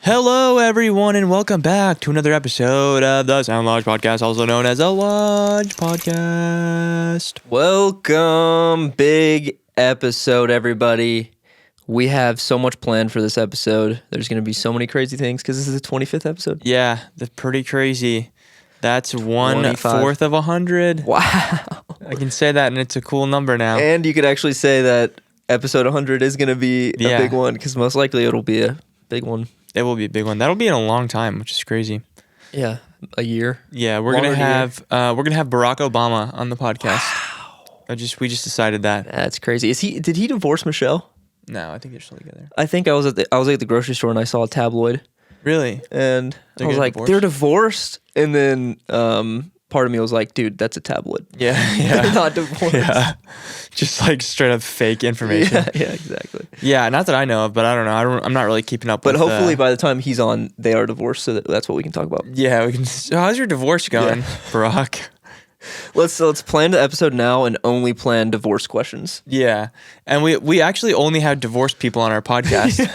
Hello, everyone, and welcome back to another episode of the Sound Lodge Podcast, also known as the Lodge Podcast. Welcome, big episode, everybody. We have so much planned for this episode. There's going to be so many crazy things because this is the 25th episode. Yeah, that's pretty crazy. That's 1/4 of 100. Wow. I can say that, and it's a cool number now. And you could actually say that episode 100 is going to be a big one because most likely it'll be a big one. It will be a big one. That'll be in a long time, which is crazy. Yeah, a year. Yeah, we're gonna have Barack Obama on the podcast. Wow. We just decided that. That's crazy. Did he divorce Michelle? No, I think they're still together. I think I was at the grocery store and I saw a tabloid. Really? And I was like, they're divorced. And then part of me was like, dude, that's a tabloid. Yeah. They're not divorced. Yeah. Just like straight up fake information. Yeah, exactly. Yeah, not that I know of, but I don't know. I'm not really keeping up with But hopefully by the time he's on, they are divorced, so that's what we can talk about. Yeah, we can. So how's your divorce going, Barack? Let's plan the episode now and only plan divorce questions. Yeah, and we actually only have divorced people on our podcast.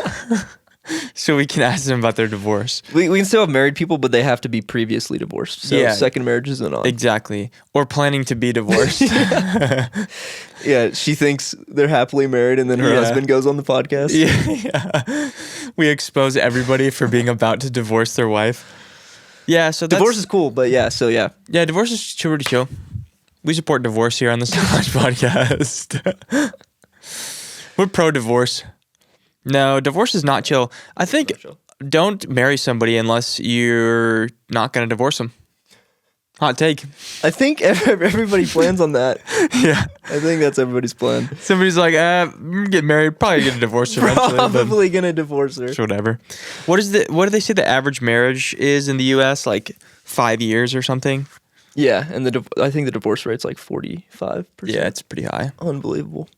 So we can ask them about their divorce. We can still have married people, but they have to be previously divorced. So second marriages and on. Exactly. Or planning to be divorced. Yeah, she thinks they're happily married and then her husband goes on the podcast. Yeah. We expose everybody for being about to divorce their wife. Yeah, so divorce is cool, but yeah. Yeah, divorce is pretty chill. We support divorce here on the Sound Podcast. We're pro-divorce. No, divorce is not chill. I think don't marry somebody unless you're not going to divorce them. Hot take. I think everybody plans on that. Yeah. I think that's everybody's plan. Somebody's like, get married, probably get a divorce eventually. Probably going to divorce her. Whatever. What do they say the average marriage is in the U.S.? Like 5 years or something? Yeah, and I think the divorce rate's like 45%. Yeah, it's pretty high. Unbelievable.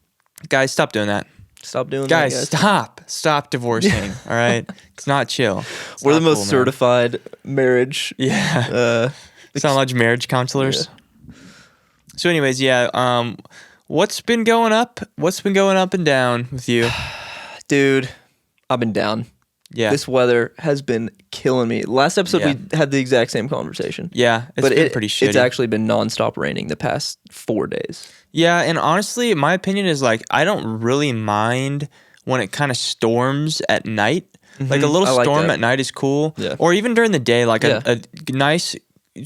Guys, stop doing that. Stop doing guys, that, guys. Stop divorcing. All right, it's not chill. We're the most certified marriage. Yeah, Sound Lodge marriage counselors. Yeah. So, anyways, what's been going up? What's been going up and down with you, dude? I've been down. Yeah, this weather has been killing me. Last episode we had the exact same conversation. Yeah, it's been pretty shitty. It's actually been nonstop raining the past 4 days. Yeah, and honestly, my opinion is like I don't really mind when it kind of storms at night. Mm-hmm. Like a little storm at night is cool. Yeah. Or even during the day, like a nice,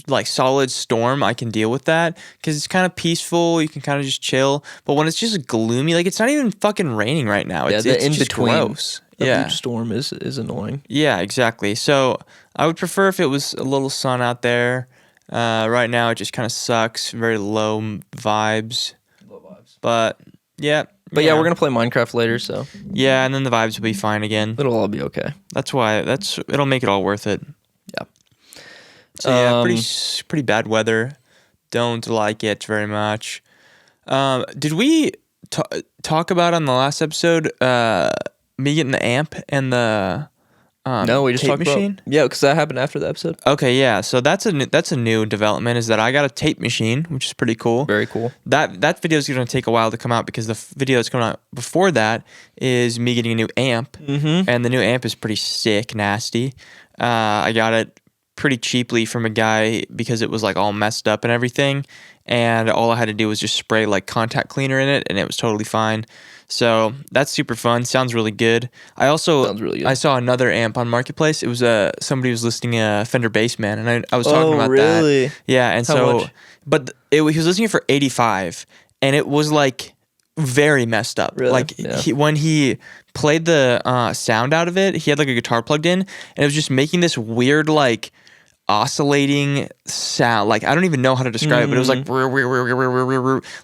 like solid storm, I can deal with that because it's kind of peaceful. You can kind of just chill. But when it's just gloomy, like it's not even fucking raining right now. It's in just between. Gross. A huge storm is annoying. Yeah, exactly. So I would prefer if it was a little sun out there. Right now, it just kind of sucks. Very low vibes. But yeah. But we're going to play Minecraft later, so. Yeah, and then the vibes will be fine again. It'll all be okay. It'll make it all worth it. Yeah. So yeah, pretty bad weather. Don't like it very much. Did we talk about on the last episode me getting the amp and the no, we just tape talked machine? Yeah, because that happened after the episode. Okay, yeah. So that's a new development is that I got a tape machine, which is pretty cool. Very cool. That video is going to take a while to come out because the video that's coming out before that is me getting a new amp, and the new amp is pretty sick, nasty. I got it pretty cheaply from a guy because it was like all messed up and everything, and all I had to do was just spray like contact cleaner in it, and it was totally fine. So that's super fun. Sounds really good. I saw another amp on Marketplace. It was somebody was listing a Fender Bassman, and I was talking about that. Yeah, and How much? But he was listing it for $85, and it was like very messed up. Really? Like when he played the sound out of it, he had like a guitar plugged in, and it was just making this weird like oscillating sound. Like I don't even know how to describe it, but it was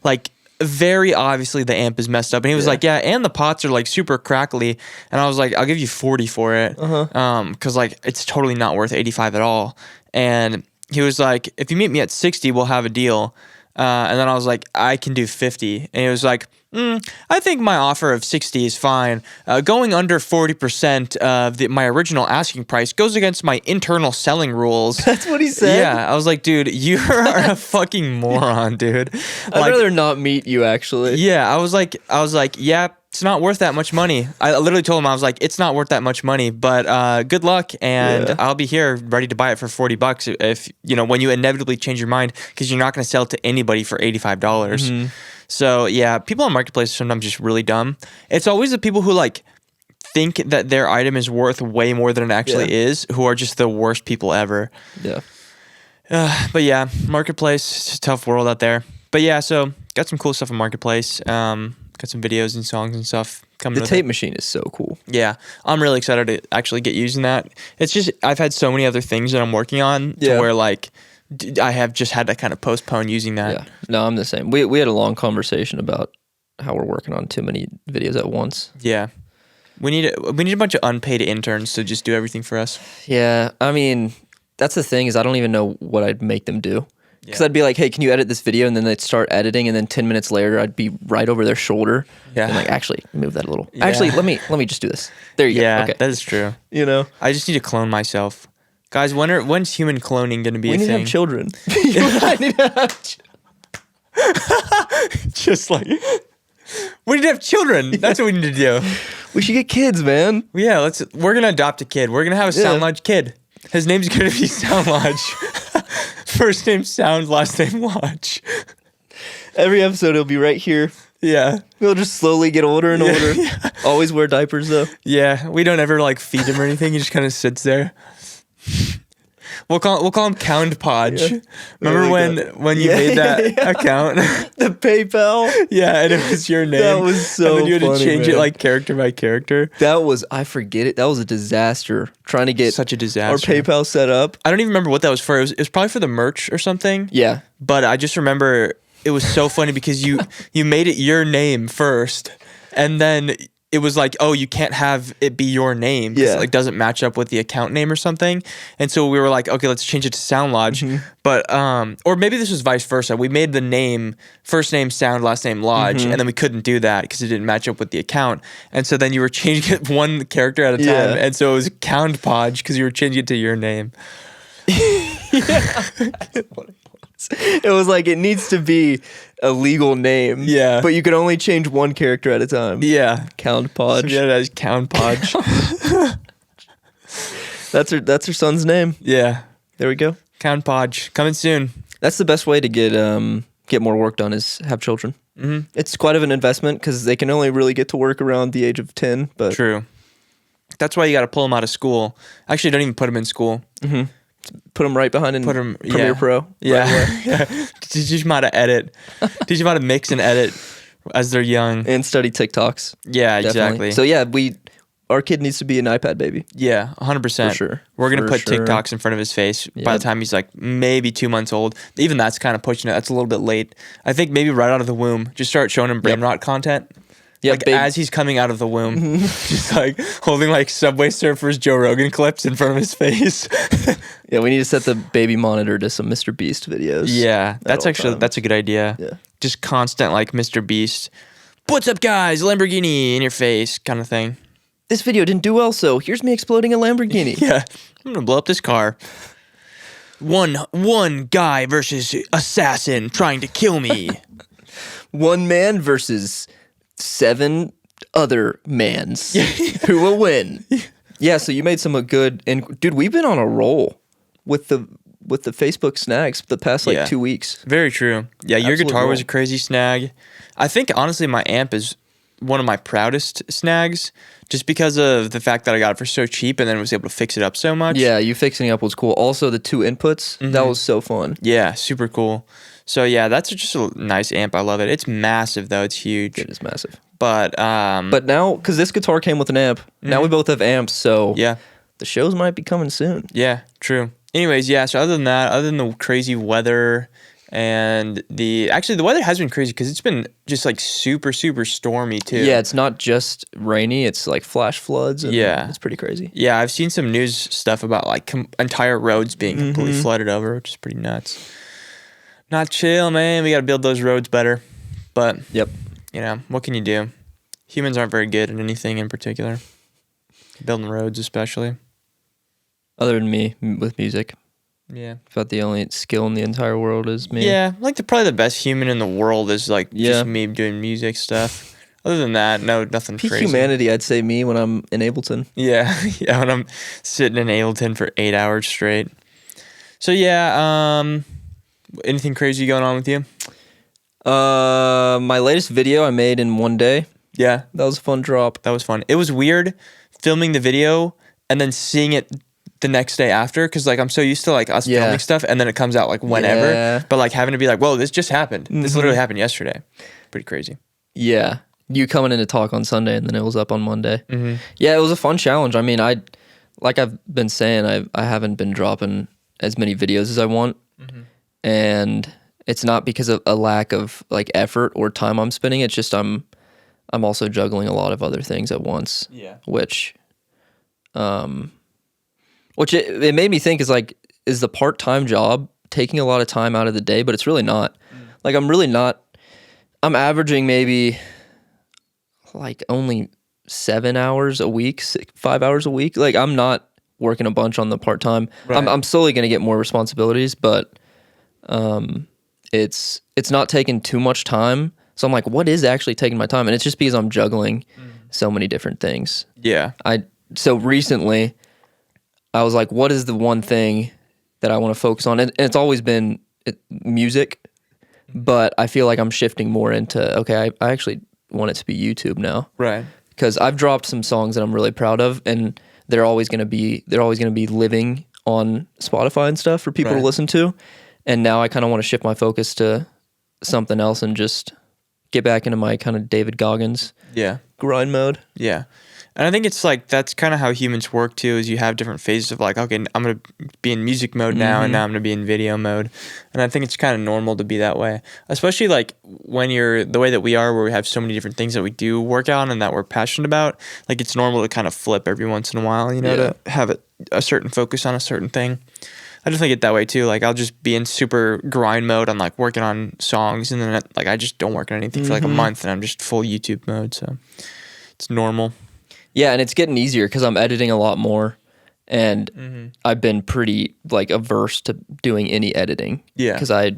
like very obviously the amp is messed up. And he was like, and the pots are like super crackly. And I was like, I'll give you 40 for it. Cause like it's totally not worth 85 at all. And he was like, if you meet me at 60, we'll have a deal. And then I was like, I can do 50. And he was like, I think my offer of 60 is fine. Going under 40% of my original asking price goes against my internal selling rules. That's what he said? Yeah, I was like, dude, you are a fucking moron, dude. I'd rather not meet you, actually. Yeah, I was like, yeah, it's not worth that much money. I literally told him, I was like, it's not worth that much money, but good luck, and I'll be here ready to buy it for $40 if, when you inevitably change your mind, because you're not going to sell it to anybody for $85. So yeah, people on Marketplace are sometimes just really dumb. It's always the people who like think that their item is worth way more than it actually is, who are just the worst people ever. Yeah. But yeah, Marketplace, it's a tough world out there. But yeah, so got some cool stuff on Marketplace. Got some videos and songs and stuff coming. The tape machine is so cool. Yeah, I'm really excited to actually get using that. It's just I've had so many other things that I'm working on to where like I have just had to kind of postpone using that. Yeah, no, I'm the same. We had a long conversation about how we're working on too many videos at once. Yeah, we need a bunch of unpaid interns to just do everything for us. Yeah, I mean, that's the thing is I don't even know what I'd make them do. Because I'd be like, hey, can you edit this video? And then they'd start editing, and then 10 minutes later, I'd be right over their shoulder. Yeah. And like, actually, move that a little. Yeah. Actually, let me just do this. There you go. Okay. That is true. I just need to clone myself. Guys, when's human cloning going to be a thing? We need to have children. I need to have just like, we need to have children. That's what we need to do. We should get kids, man. Yeah, we're going to adopt a kid. We're going to have a Sound Lodge kid. His name's going to be Sound Lodge. First name Sound, last name Lodge. Every episode he'll be right here. Yeah. He'll just slowly get older and older. Yeah. Always wear diapers though. Yeah. We don't ever like feed him or anything. He just kind of sits there. We'll call him Count Podge. Yeah. Remember when you made that account? The PayPal? Yeah, and it was your name. That was so funny, and then you had to change it like character by character. I forget it. That was a disaster. Trying to get such a disaster. Our PayPal set up. I don't even remember what that was for. It was probably for the merch or something. Yeah. But I just remember it was so funny because you made it your name first, and then it was like, oh, you can't have it be your name because it like doesn't match up with the account name or something. And so we were like, okay, let's change it to Sound Lodge. Mm-hmm. But or maybe this was vice versa. We made the name first name Sound, last name Lodge, and then we couldn't do that because it didn't match up with the account. And so then you were changing it one character at a time, and so it was Count Podge because you were changing it to your name. It was like it needs to be a legal name. Yeah. But you could only change one character at a time. Yeah. Count Podge. So yeah, that is Count Podge. That's her son's name. Yeah. There we go. Count Podge. Coming soon. That's the best way to get more work done is have children. Mm-hmm. It's quite of an investment because they can only really get to work around the age of 10. But true. That's why you got to pull them out of school. Actually, don't even put them in school. Mm-hmm. Put them right behind in Premiere Pro. Yeah. Teach them how to edit. Teach them how to mix and edit as they're young. And study TikToks. Yeah, definitely. Exactly. So yeah, our kid needs to be an iPad baby. Yeah, 100%. For sure. We're going to put TikToks in front of his face by the time he's like maybe 2 months old. Even that's kind of pushing it. That's a little bit late. I think maybe right out of the womb, just start showing him brain rot content. Yeah, like as he's coming out of the womb, just like holding like Subway Surfers Joe Rogan clips in front of his face. Yeah, we need to set the baby monitor to some Mr. Beast videos. Yeah, that's a good idea. Yeah, just constant like Mr. Beast. What's up, guys? Lamborghini in your face, kind of thing. This video didn't do well, so here's me exploding a Lamborghini. Yeah, I'm gonna blow up this car. One guy versus assassin trying to kill me. One man versus 7 other mans who will win. Yeah, so you made some good, and dude, we've been on a roll with the Facebook snags the past 2 weeks. Very true. Yeah, your guitar was a crazy snag. I think honestly my amp is one of my proudest snags just because of the fact that I got it for so cheap and then was able to fix it up so much. Yeah, you fixing it up was cool. Also the 2 inputs, that was so fun. Yeah, super cool. So yeah, that's just a nice amp. I love it. It's massive though. It's huge. It is massive. But now, because this guitar came with an amp, now we both have amps, so yeah, the shows might be coming soon. Yeah, true. Anyways, yeah, so other than the crazy weather and the weather has been crazy because it's been just like super, super stormy too. Yeah, it's not just rainy, it's like flash floods. And it's pretty crazy. Yeah, I've seen some news stuff about like entire roads being completely flooded over, which is pretty nuts. Not chill, man. We got to build those roads better. But yep. what can you do? Humans aren't very good at anything in particular. Building roads, especially. Other than me with music. Yeah. About the only skill in the entire world is me. Yeah, like probably the best human in the world is like just me doing music stuff. Other than that, nothing Peak crazy. humanity, I'd say me when I'm in Ableton. Yeah, yeah, when I'm sitting in Ableton for 8 hours straight. So yeah, anything crazy going on with you? My latest video I made in one day. Yeah, that was a fun drop. That was fun. It was weird filming the video and then seeing it the next day after, because like I'm so used to like us filming stuff and then it comes out like whenever, but like having to be like, whoa, this just happened. This literally happened yesterday. Pretty crazy. Yeah, you coming in to talk on Sunday and then it was up on Monday. Yeah, it was a fun challenge. I mean, like I've been saying, I haven't been dropping as many videos as I want, and it's not because of a lack of like effort or time I'm spending. It's just I'm also juggling a lot of other things at once. Yeah, which it made me think is the part-time job taking a lot of time out of the day? But it's really not. Like I'm really not. I'm averaging maybe like only 7 hours a week, 5 hours a week. Like I'm not working a bunch on the part-time. Right. I'm slowly going to get more responsibilities, but it's not taking too much time. So I'm like, what is actually taking my time? And it's just because I'm juggling so many different things. Yeah. So recently I was like, what is the one thing that I want to focus on? And it's always been music, but I feel like I'm shifting more into, okay, I actually want it to be YouTube now. Right. Because I've dropped some songs that I'm really proud of, and they're always going to be living on Spotify and stuff for people to listen to. And now I kind of want to shift my focus to something else and just get back into my kind of David Goggins grind mode. Yeah. And I think it's like that's kind of how humans work too, is you have different phases of like, okay, I'm going to be in music mode now, and now I'm going to be in video mode. And I think it's kind of normal to be that way, especially like when you're the way that we are, where we have so many different things that we do work on and that we're passionate about. Like it's normal to kind of flip every once in a while, to have a certain focus on a certain thing. I definitely get that way too. Like I'll just be in super grind mode on like working on songs, and then like I just don't work on anything for like a month, and I'm just full YouTube mode. So it's normal. Yeah, and it's getting easier because I'm editing a lot more, and I've been pretty like averse to doing any editing. Yeah, because I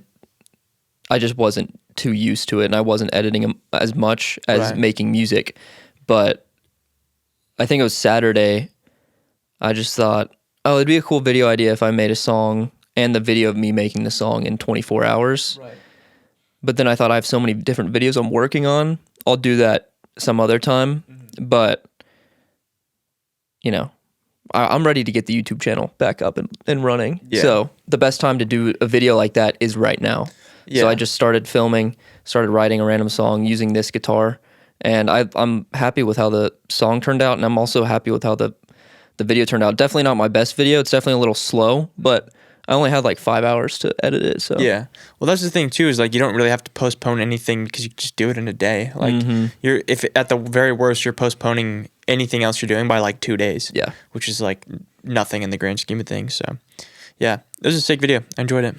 just wasn't too used to it, and I wasn't editing as much as making music. But I think it was Saturday. I just thought, oh, it'd be a cool video idea if I made a song and the video of me making the song in 24 hours. Right. But then I thought I have so many different videos I'm working on. I'll do that some other time. But I'm ready to get the YouTube channel back up and running. Yeah. So the best time to do a video like that is right now. Yeah. So I just started filming, started writing a random song using this guitar, and I'm happy with how the song turned out, and I'm also happy with how the video turned out. Definitely not my best video. It's definitely a little slow, but I only had like 5 hours to edit it. So yeah. Well, that's the thing too, is like you don't really have to postpone anything because you just do it in a day. Like if at the very worst you're postponing anything else you're doing by like 2 days. Yeah. Which is like nothing in the grand scheme of things. So yeah, it was a sick video. I enjoyed it.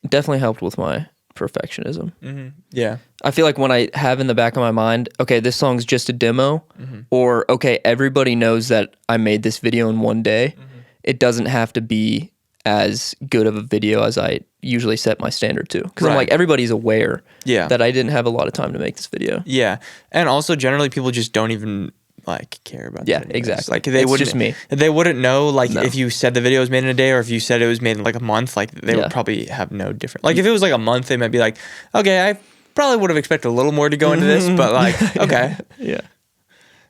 Definitely helped with my perfectionism. Yeah. I feel like when I have in the back of my mind, okay, this song's just a demo, or okay, everybody knows that I made this video in one day. It doesn't have to be as good of a video as I usually set my standard to. Because I'm like, everybody's aware that I didn't have a lot of time to make this video. Yeah. And also generally people just don't even like care about that. Yeah, exactly. Like they wouldn't know like if you said the video was made in a day or if you said it was made in like a month, like they would probably have no different. Like if it was like a month, they might be like, okay, I probably would have expected a little more to go into this, but like, okay.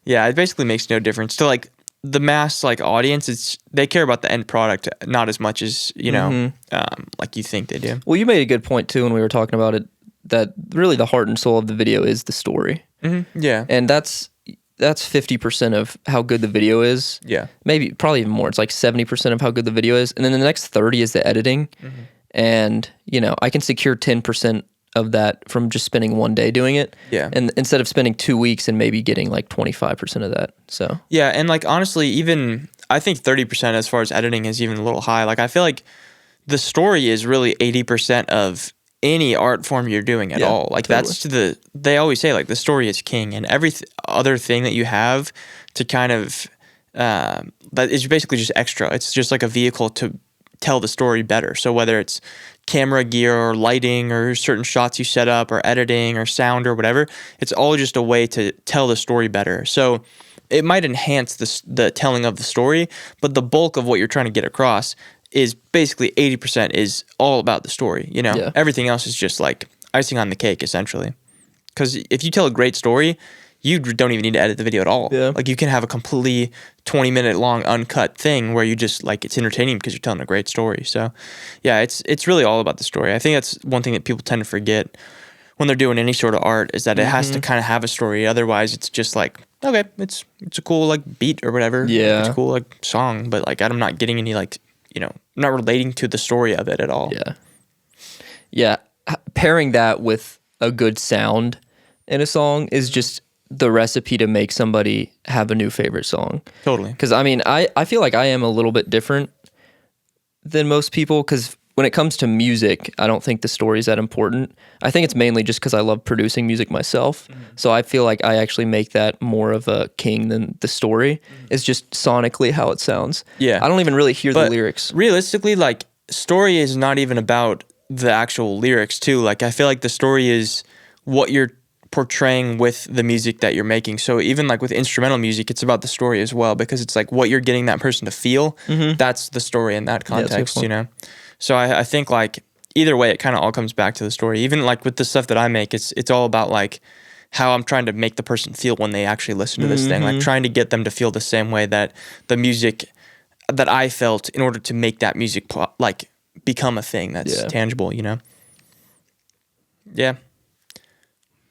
Yeah, it basically makes no difference to like the mass like audience. They care about the end product not as much as like you think they do. Well, you made a good point too when we were talking about it, that really the heart and soul of the video is the story. Yeah, and that's 50% of how good the video is. Yeah, probably even more. It's like 70% of how good the video is, and then the next 30 is the editing. And I can secure 10% of that from just spending one day doing it. Yeah. And instead of spending 2 weeks and maybe getting like 25% of that. So yeah, and like honestly, even I think 30% as far as editing is even a little high. Like I feel like the story is really 80% of any art form you're doing at all. Like totally. they always say like the story is king, and every other thing that you have to kind of that is basically just extra. It's just like a vehicle to tell the story better. So whether it's camera gear or lighting or certain shots you set up or editing or sound or whatever, it's all just a way to tell the story better. So it might enhance the telling of the story, but the bulk of what you're trying to get across is basically 80% is all about the story. You know, everything else is just like icing on the cake, essentially. Because if you tell a great story, you don't even need to edit the video at all. Yeah. Like you can have a completely 20-minute long uncut thing where you just like it's entertaining because you're telling a great story. So yeah, it's really all about the story. I think that's one thing that people tend to forget when they're doing any sort of art is that it has to kind of have a story. Otherwise, it's just like, okay, it's a cool like beat or whatever. Yeah. It's a cool like song, but like I'm not getting any like, you know, I'm not relating to the story of it at all. Yeah. Yeah. Pairing that with a good sound in a song is just the recipe to make somebody have a new favorite song. Totally. Because I mean, I feel like I am a little bit different than most people because when it comes to music, I don't think the story is that important. I think it's mainly just because I love producing music myself. So I feel like I actually make that more of a king than the story. It's just sonically how it sounds. Yeah. I don't even really hear the lyrics. Realistically, like story is not even about the actual lyrics too. Like I feel like the story is what you're portraying with the music that you're making. So even like with instrumental music, it's about the story as well because it's like what you're getting that person to feel. That's the story in that context, you know? So I think like either way, it kind of all comes back to the story. Even like with the stuff that I make, it's all about like how I'm trying to make the person feel when they actually listen to this thing, like trying to get them to feel the same way that the music that I felt in order to make that music like become a thing that's tangible, you know? Yeah.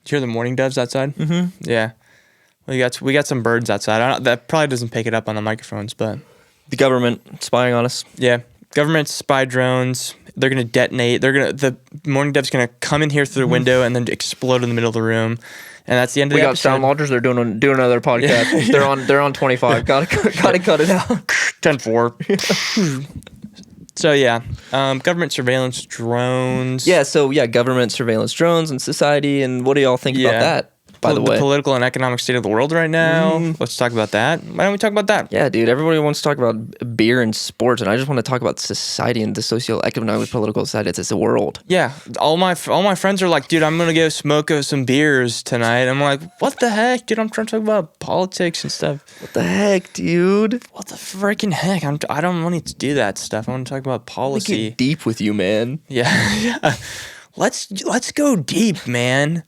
Did you hear the morning doves outside? Yeah. We got some birds outside. That probably doesn't pick it up on the microphones, but The government spying on us. yeah. Government spy drones. They're gonna detonate. The morning dove's gonna come in here through the window and then explode in the middle of the room, and that's the end of We the got episode. sound launchers. They're doing another podcast. They're on 25. Gotta cut it out. 10-4. So yeah, government surveillance drones. Yeah. So yeah, government surveillance drones and society. And what do y'all think about that? By the way, political and economic state of the world right now. Let's talk about that. Why don't we talk about that? Yeah, dude. Everybody wants to talk about beer and sports, and I just want to talk about society and the socio-economic political side. It's the world. Yeah, all my friends are like, dude, I'm gonna go smoke some beers tonight. I'm like, what the heck, dude? I'm trying to talk about politics and stuff. What the heck, dude? What the freaking heck? I don't want to do that stuff. I want to talk about policy. Get deep with you, man. Yeah. Let's go deep, man.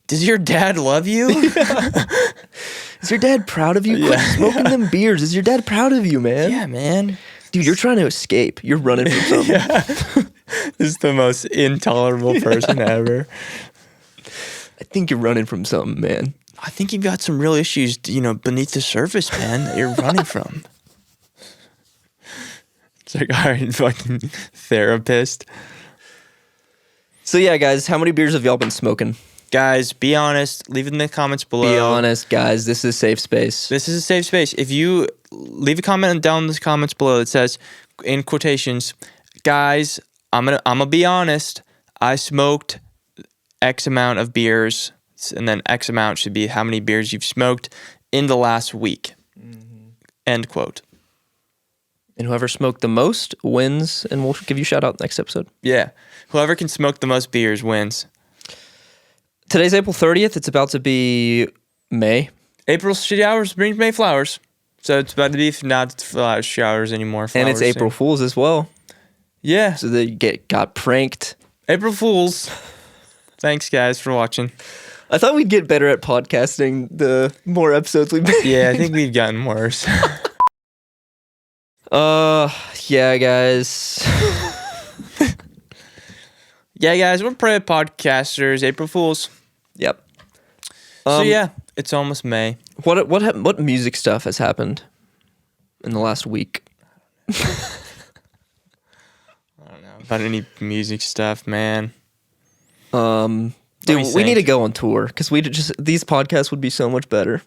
Does your dad love you? Is your dad proud of you? Quit smoking them beers. Is your dad proud of you, man? Yeah, man. Dude, you're trying to escape. You're running from something. This is the most intolerable person ever. I think you're running from something, man. I think you've got some real issues, beneath the surface, man, that you're running from. It's like, all right, fucking therapist. So yeah, guys, how many beers have y'all been smoking? Guys, be honest. Leave it in the comments below. Be honest, guys. This is a safe space. This is a safe space. If you leave a comment down in the comments below that says, in quotations, guys, I'm gonna be honest. I smoked X amount of beers, and then X amount should be how many beers you've smoked in the last week. End quote. And whoever smoked the most wins, and we'll give you a shout out next episode. Yeah. Whoever can smoke the most beers wins. Today's April 30th. It's about to be May. April showers brings May flowers. So it's about to be not showers anymore. And it's April Fool's as well. Yeah. So they got pranked. April Fools. Thanks, guys, for watching. I thought we'd get better at podcasting the more episodes we made. Yeah, I think we've gotten worse. Yeah, guys. Yeah, guys, we're pro podcasters. April Fools. Yep. So yeah, it's almost May. What music stuff has happened in the last week? I don't know about any music stuff, man. Dude, we need to go on tour because these podcasts would be so much better.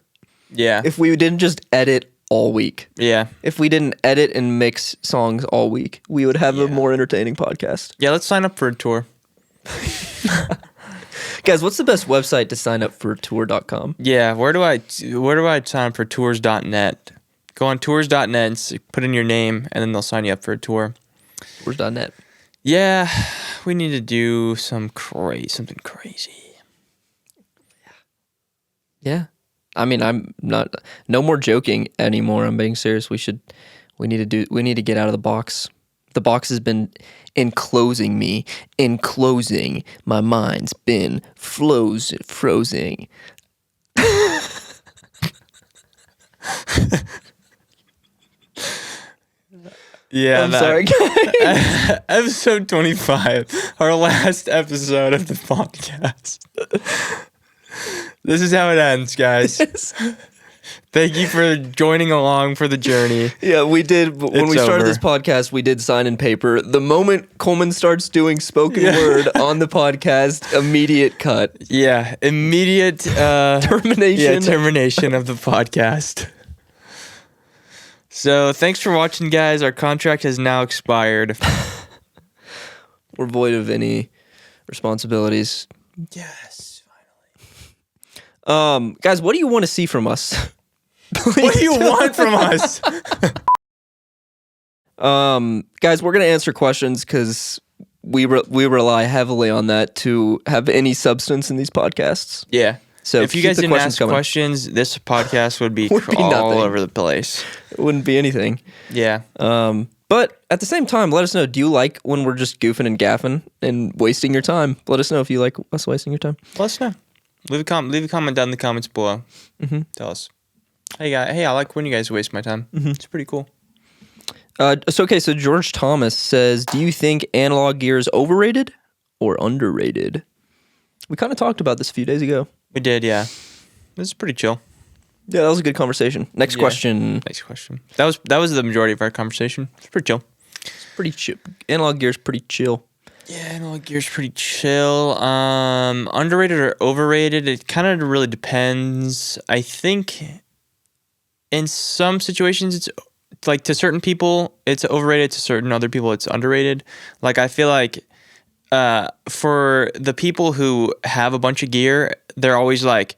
Yeah. If we didn't just edit all week. Yeah. If we didn't edit and mix songs all week, we would have a more entertaining podcast. Yeah, let's sign up for a tour. Guys, what's the best website to sign up for tour.com? Yeah, where do I sign up for tours.net? Go on tours.net and put in your name, and then they'll sign you up for a tour. Tours.net. Yeah, we need to do something crazy. Yeah. I mean, I'm not, no more joking anymore. I'm being serious. We need to get out of the box. The box has been enclosing me. Enclosing. My mind's been frozen. Yeah, I'm sorry, guys. Episode 25, our last episode of the podcast. This is how it ends, guys. Thank you for joining along for the journey. Yeah, we did. When we started this podcast, we did sign in paper. The moment Coleman starts doing spoken word on the podcast, immediate cut. Yeah, immediate termination. Yeah, termination of the podcast. So thanks for watching, guys. Our contract has now expired. We're void of any responsibilities. Yes, finally. Guys, what do you want to see from us? What do you want from us? Guys, we're gonna answer questions because we rely heavily on that to have any substance in these podcasts. Yeah. So if you guys didn't ask questions, this podcast would be all over the place. It wouldn't be anything. Yeah. But at the same time, let us know. Do you like when we're just goofing and gaffing and wasting your time? Let us know if you like us wasting your time. Let us know. Leave a comment down in the comments below. Mm-hmm. Tell us. Hey, I like when you guys waste my time. Mm-hmm. It's pretty cool. So GeorgeThomas says, do you think analog gear is overrated or underrated? We kind of talked about this a few days ago. We did, yeah. This is pretty chill. Yeah, that was a good conversation. Next question. Next question. That was the majority of our conversation. It's pretty chill. It's pretty chill. Analog gear is pretty chill. Yeah, analog gear is pretty chill. Underrated or overrated? It kind of really depends. I think in some situations, it's like to certain people, it's overrated. To certain other people, it's underrated. Like I feel like for the people who have a bunch of gear, they're always like,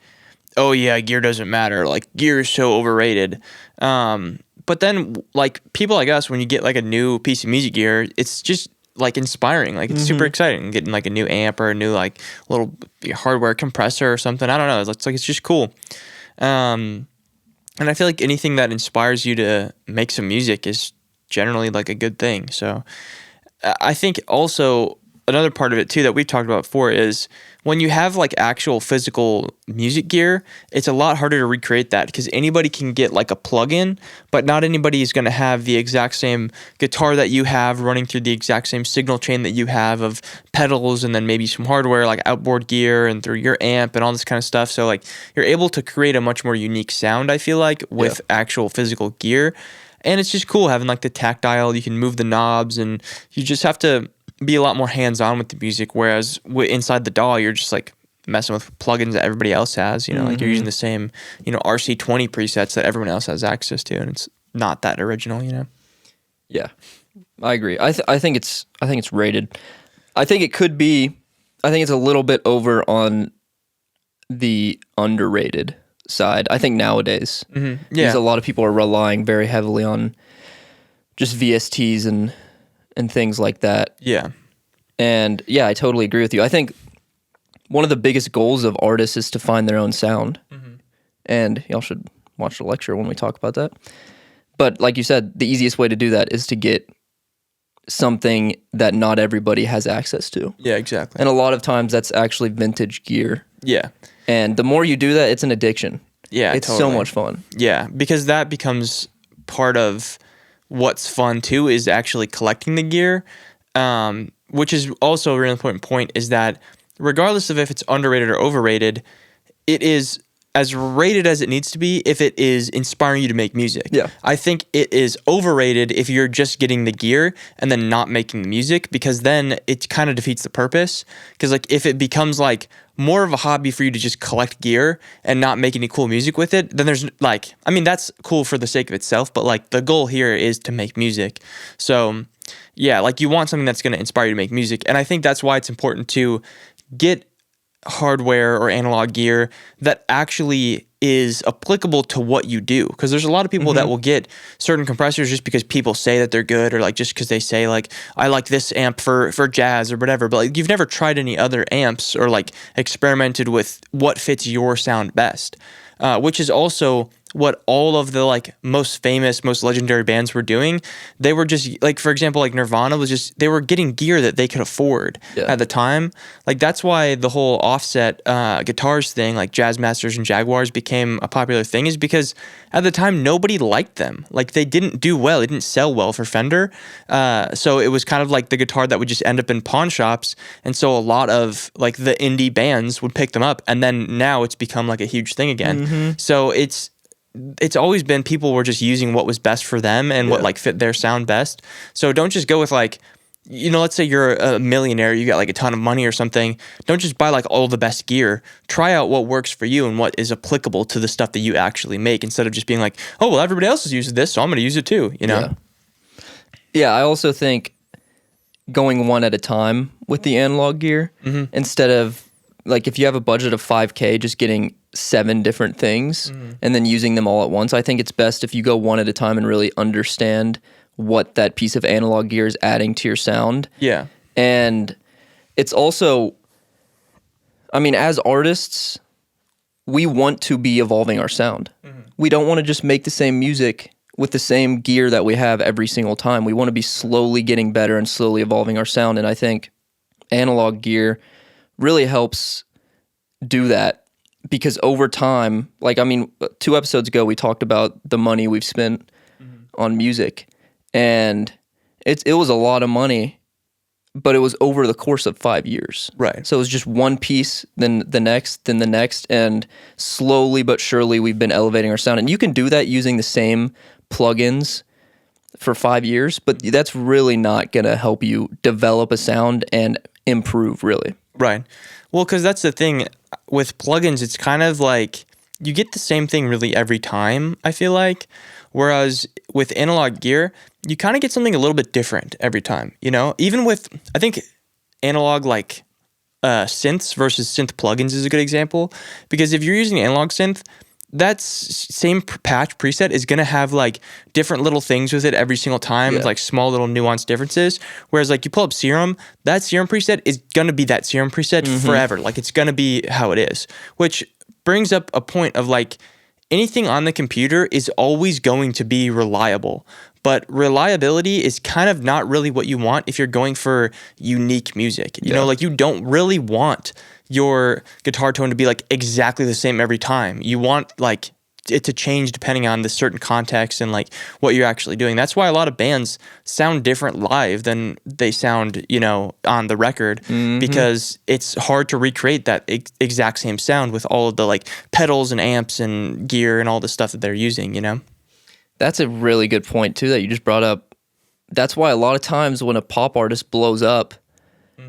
oh yeah, gear doesn't matter. Like gear is so overrated. But then like people like us, when you get like a new piece of music gear, it's just like inspiring. Like it's super exciting getting like a new amp or a new like little hardware compressor or something. I don't know. It's just cool. And I feel like anything that inspires you to make some music is generally like a good thing. So I think also another part of it too that we've talked about before is when you have like actual physical music gear, it's a lot harder to recreate that because anybody can get like a plug-in, but not anybody is going to have the exact same guitar that you have running through the exact same signal chain that you have of pedals and then maybe some hardware like outboard gear and through your amp and all this kind of stuff. So like you're able to create a much more unique sound, I feel like, with actual physical gear. And it's just cool having like the tactile, you can move the knobs and you just have to be a lot more hands-on with the music, whereas inside the DAW you're just like messing with plugins that everybody else has, you know, like you're using the same, you know, RC20 presets that everyone else has access to, and it's not that original, you know. Yeah, I agree. I think it's rated. I think it could be. I think it's a little bit over on the underrated side. I think nowadays, because a lot of people are relying very heavily on just VSTs and things like that. Yeah. And yeah, I totally agree with you. I think one of the biggest goals of artists is to find their own sound. And y'all should watch the lecture when we talk about that. But like you said, the easiest way to do that is to get something that not everybody has access to. Yeah, exactly. And a lot of times that's actually vintage gear. Yeah. And the more you do that, it's an addiction. Yeah, it's so much fun. Yeah, because that becomes part of what's fun too, is actually collecting the gear, which is also a really important point, is that regardless of if it's underrated or overrated, it is as rated as it needs to be if it is inspiring you to make music. Yeah. I think it is overrated if you're just getting the gear and then not making the music, because then it kind of defeats the purpose. Because like if it becomes like more of a hobby for you to just collect gear and not make any cool music with it, then there's like, I mean, that's cool for the sake of itself, but like the goal here is to make music. So yeah, like you want something that's going to inspire you to make music. And I think that's why it's important to get hardware or analog gear that actually is applicable to what you do, because there's a lot of people that will get certain compressors just because people say that they're good, or like just because they say like I like this amp for jazz or whatever, but like you've never tried any other amps or like experimented with what fits your sound best, which is also what all of the like most famous, most legendary bands were doing. They were just like, for example, like Nirvana was just, they were getting gear that they could afford at the time. Like that's why the whole offset guitars thing, like Jazz Masters and Jaguars became a popular thing, is because at the time nobody liked them. Like they didn't do well. They didn't sell well for Fender. So it was kind of like the guitar that would just end up in pawn shops. And so a lot of like the indie bands would pick them up. And then now it's become like a huge thing again. So it's always been people were just using what was best for them and what like fit their sound best. So don't just go with like, you know, let's say you're a millionaire, you got like a ton of money or something. Don't just buy like all the best gear. Try out what works for you and what is applicable to the stuff that you actually make, instead of just being like, oh, well, everybody else is using this, so I'm going to use it too, you know? Yeah, I also think going one at a time with the analog gear, instead of like if you have a budget of $5,000, just getting 7 different things and then using them all at once. I think it's best if you go one at a time and really understand what that piece of analog gear is adding to your sound. Yeah. And it's also, I mean, as artists, we want to be evolving our sound. We don't want to just make the same music with the same gear that we have every single time. We want to be slowly getting better and slowly evolving our sound. And I think analog gear really helps do that. Because over time, like, I mean, 2 episodes ago, we talked about the money we've spent on music, and it was a lot of money, but it was over the course of 5 years. Right. So it was just one piece, then the next, and slowly but surely we've been elevating our sound. And you can do that using the same plugins for 5 years, but that's really not going to help you develop a sound and improve, really. Right. Well, because that's the thing with plugins, it's kind of like you get the same thing really every time, I feel like. Whereas with analog gear, you kind of get something a little bit different every time, you know? Even with, I think analog like synths versus synth plugins is a good example. Because if you're using analog synth, that same patch preset is going to have like different little things with it every single time, with like small little nuanced differences. Whereas like you pull up Serum, that Serum preset is going to be that Serum preset forever. Like it's going to be how it is, which brings up a point of like anything on the computer is always going to be reliable. But reliability is kind of not really what you want if you're going for unique music. You know, like you don't really want your guitar tone to be like exactly the same every time. You want like it to change depending on the certain context and like what you're actually doing. That's why a lot of bands sound different live than they sound, you know, on the record, because it's hard to recreate that exact same sound with all of the like pedals and amps and gear and all the stuff that they're using, you know? That's a really good point too that you just brought up. That's why a lot of times when a pop artist blows up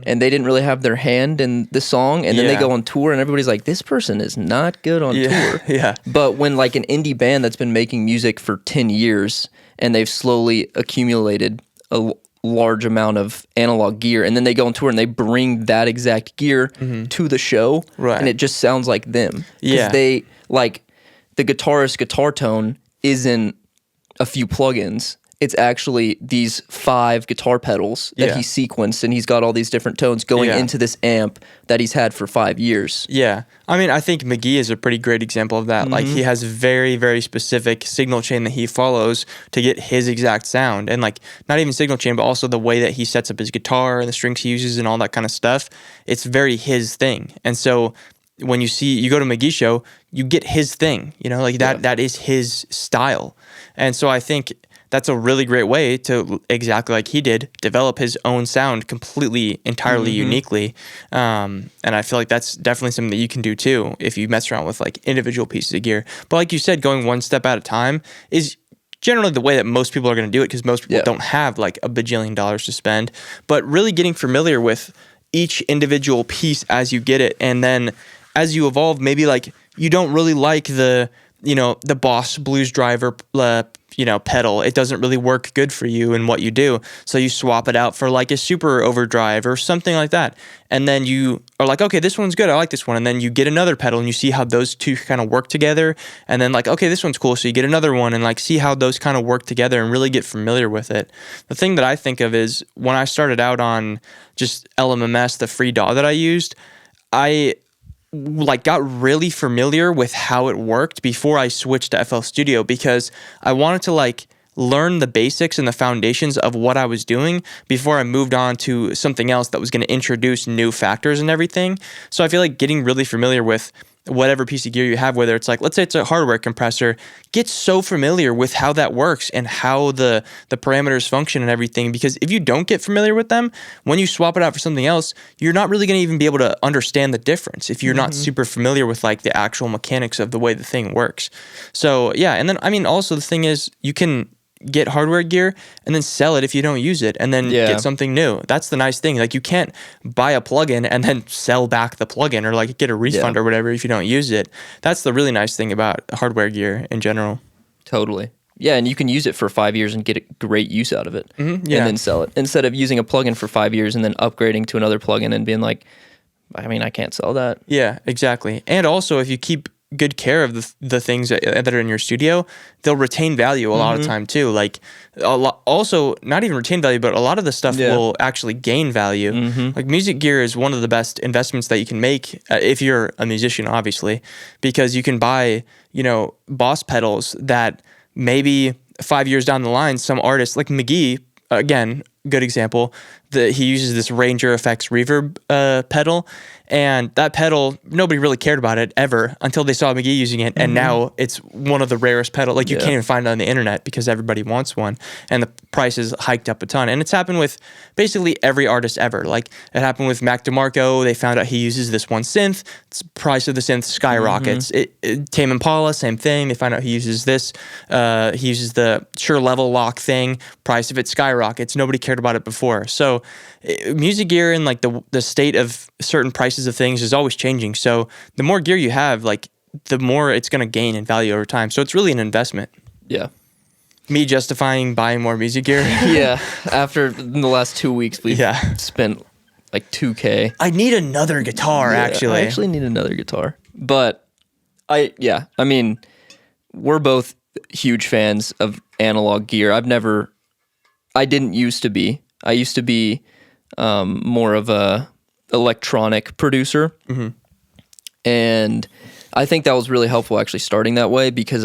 and they didn't really have their hand in the song, and then they go on tour and everybody's like, this person is not good on tour. But when like an indie band that's been making music for 10 years and they've slowly accumulated a large amount of analog gear, and then they go on tour and they bring that exact gear to the show, and it just sounds like them. Because they, like, the guitarist's guitar tone isn't a few plugins. It's actually these 5 guitar pedals that he sequenced, and he's got all these different tones going into this amp that he's had for 5 years. Yeah. I mean, I think McGee is a pretty great example of that. Like, he has very, very specific signal chain that he follows to get his exact sound. And, like, not even signal chain, but also the way that he sets up his guitar and the strings he uses and all that kind of stuff. It's very his thing. And so when you go to McGee's show, you get his thing, you know, like that is his style. And so I think that's a really great way to, exactly like he did, develop his own sound completely, entirely uniquely. And I feel like that's definitely something that you can do too if you mess around with like individual pieces of gear. But like you said, going one step at a time is generally the way that most people are going to do it, because most people don't have like a bajillion dollars to spend. But really getting familiar with each individual piece as you get it, and then as you evolve, maybe like you don't really like the Boss Blues Driver pedal. It doesn't really work good for you and what you do, so you swap it out for like a Super Overdrive or something like that, and then you are like, okay, this one's good, I like this one, and then you get another pedal and you see how those two kind of work together, and then like, okay, this one's cool, so you get another one and like see how those kind of work together and really get familiar with it. The thing that I think of is when I started out on just LMMS, the free DAW that I used, I like got really familiar with how it worked before I switched to FL Studio, because I wanted to like learn the basics and the foundations of what I was doing before I moved on to something else that was going to introduce new factors and everything. So I feel like getting really familiar with whatever piece of gear you have, whether it's like, let's say it's a hardware compressor, get so familiar with how that works and how the parameters function and everything, because if you don't get familiar with them, when you swap it out for something else, you're not really going to even be able to understand the difference if you're not super familiar with like the actual mechanics of the way the thing works. So yeah, and then I mean also the thing is, you can get hardware gear and then sell it if you don't use it, and then get something new. That's the nice thing. Like you can't buy a plugin and then sell back the plugin or like get a refund or whatever if you don't use it. That's the really nice thing about hardware gear in general. Totally. Yeah, and you can use it for 5 years and get a great use out of it, and then sell it, instead of using a plugin for 5 years and then upgrading to another plugin and being like, I mean, I can't sell that. Yeah, exactly. And also, if you keep good care of the things that are in your studio, they'll retain value a lot of time too. Like also not even retain value, but a lot of the stuff will actually gain value. Like music gear is one of the best investments that you can make if you're a musician, obviously, because you can buy, Boss pedals that maybe 5 years down the line, some artist like McGee, again, good example, he uses this Ranger Effects reverb pedal, and that pedal, nobody really cared about it ever until they saw McGee using it, and now it's one of the rarest pedals. Like you can't even find it on the internet because everybody wants one, and the price is hiked up a ton. And it's happened with basically every artist ever. Like it happened with Mac DeMarco. They found out he uses this one synth. The price of the synth skyrockets. Tame Impala, same thing. They find out he uses this. He uses the Shure level lock thing. Price of it skyrockets. Nobody cared about it before. So music gear and like the state of certain prices of things is always changing. So the more gear you have, like the more it's going to gain in value over time. So it's really an investment. Yeah. Me justifying buying more music gear. Yeah. After the last 2 weeks, we've spent like $2,000. I need another guitar, actually. I actually need another guitar. But I mean, we're both huge fans of analog gear. I didn't used to be. I used to be more of a electronic producer, and I think that was really helpful actually starting that way, because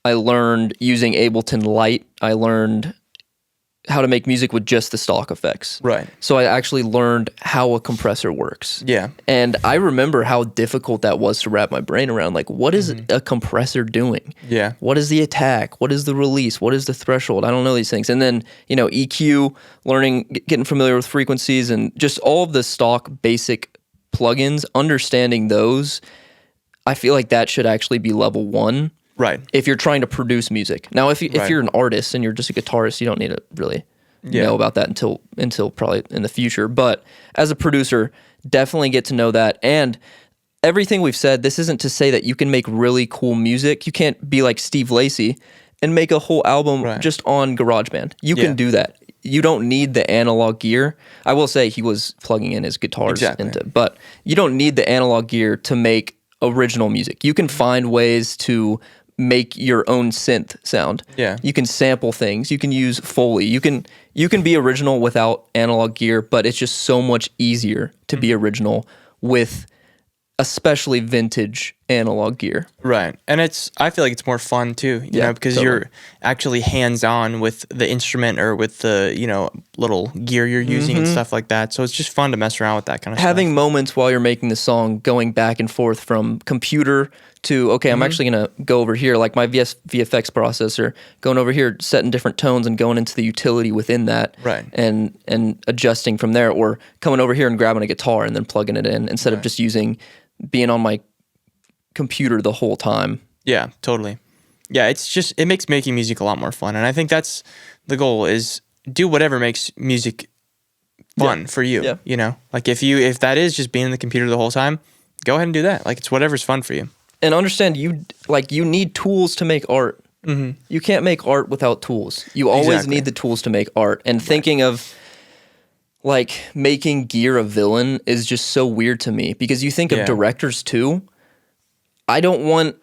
I learned using Ableton Lite. I learned how to make music with just the stock effects. Right. So I actually learned how a compressor works. Yeah. And I remember how difficult that was to wrap my brain around. Like, what is a compressor doing? Yeah. What is the attack? What is the release? What is the threshold? I don't know these things. And then, EQ, learning, getting familiar with frequencies, and just all of the stock basic plugins, understanding those, I feel like that should actually be level 1. Right. If you're trying to produce music. Now, if you're an artist and you're just a guitarist, you don't need to really know about that until probably in the future. But as a producer, definitely get to know that. And everything we've said, this isn't to say that you can make really cool music. You can't be like Steve Lacy and make a whole album just on GarageBand. You can do that. You don't need the analog gear. I will say he was plugging in his guitars but you don't need the analog gear to make original music. You can find ways to make your own synth sound. Yeah. You can sample things. You can use Foley. You can be original without analog gear, but it's just so much easier to be original with especially vintage analog gear. Right. And I feel like it's more fun too, you know, because you're actually hands-on with the instrument or with the, you know, little gear you're using and stuff like that. So it's just fun to mess around with that kind of stuff. Having moments while you're making the song, going back and forth from computer to, okay, I'm actually going to go over here, like my VFX processor, going over here, setting different tones and going into the utility within that. Right. And adjusting from there, or coming over here and grabbing a guitar and then plugging it in instead of just being on my computer the whole time. Yeah, totally. Yeah, it makes making music a lot more fun. And I think that's the goal, is do whatever makes music fun for you, you know? Like if that is just being in the computer the whole time, go ahead and do that. Like it's whatever's fun for you. And understand you need tools to make art. You can't make art without tools. You always need the tools to make art. And thinking of like making gear a villain is just so weird to me, because you think of directors too. I don't want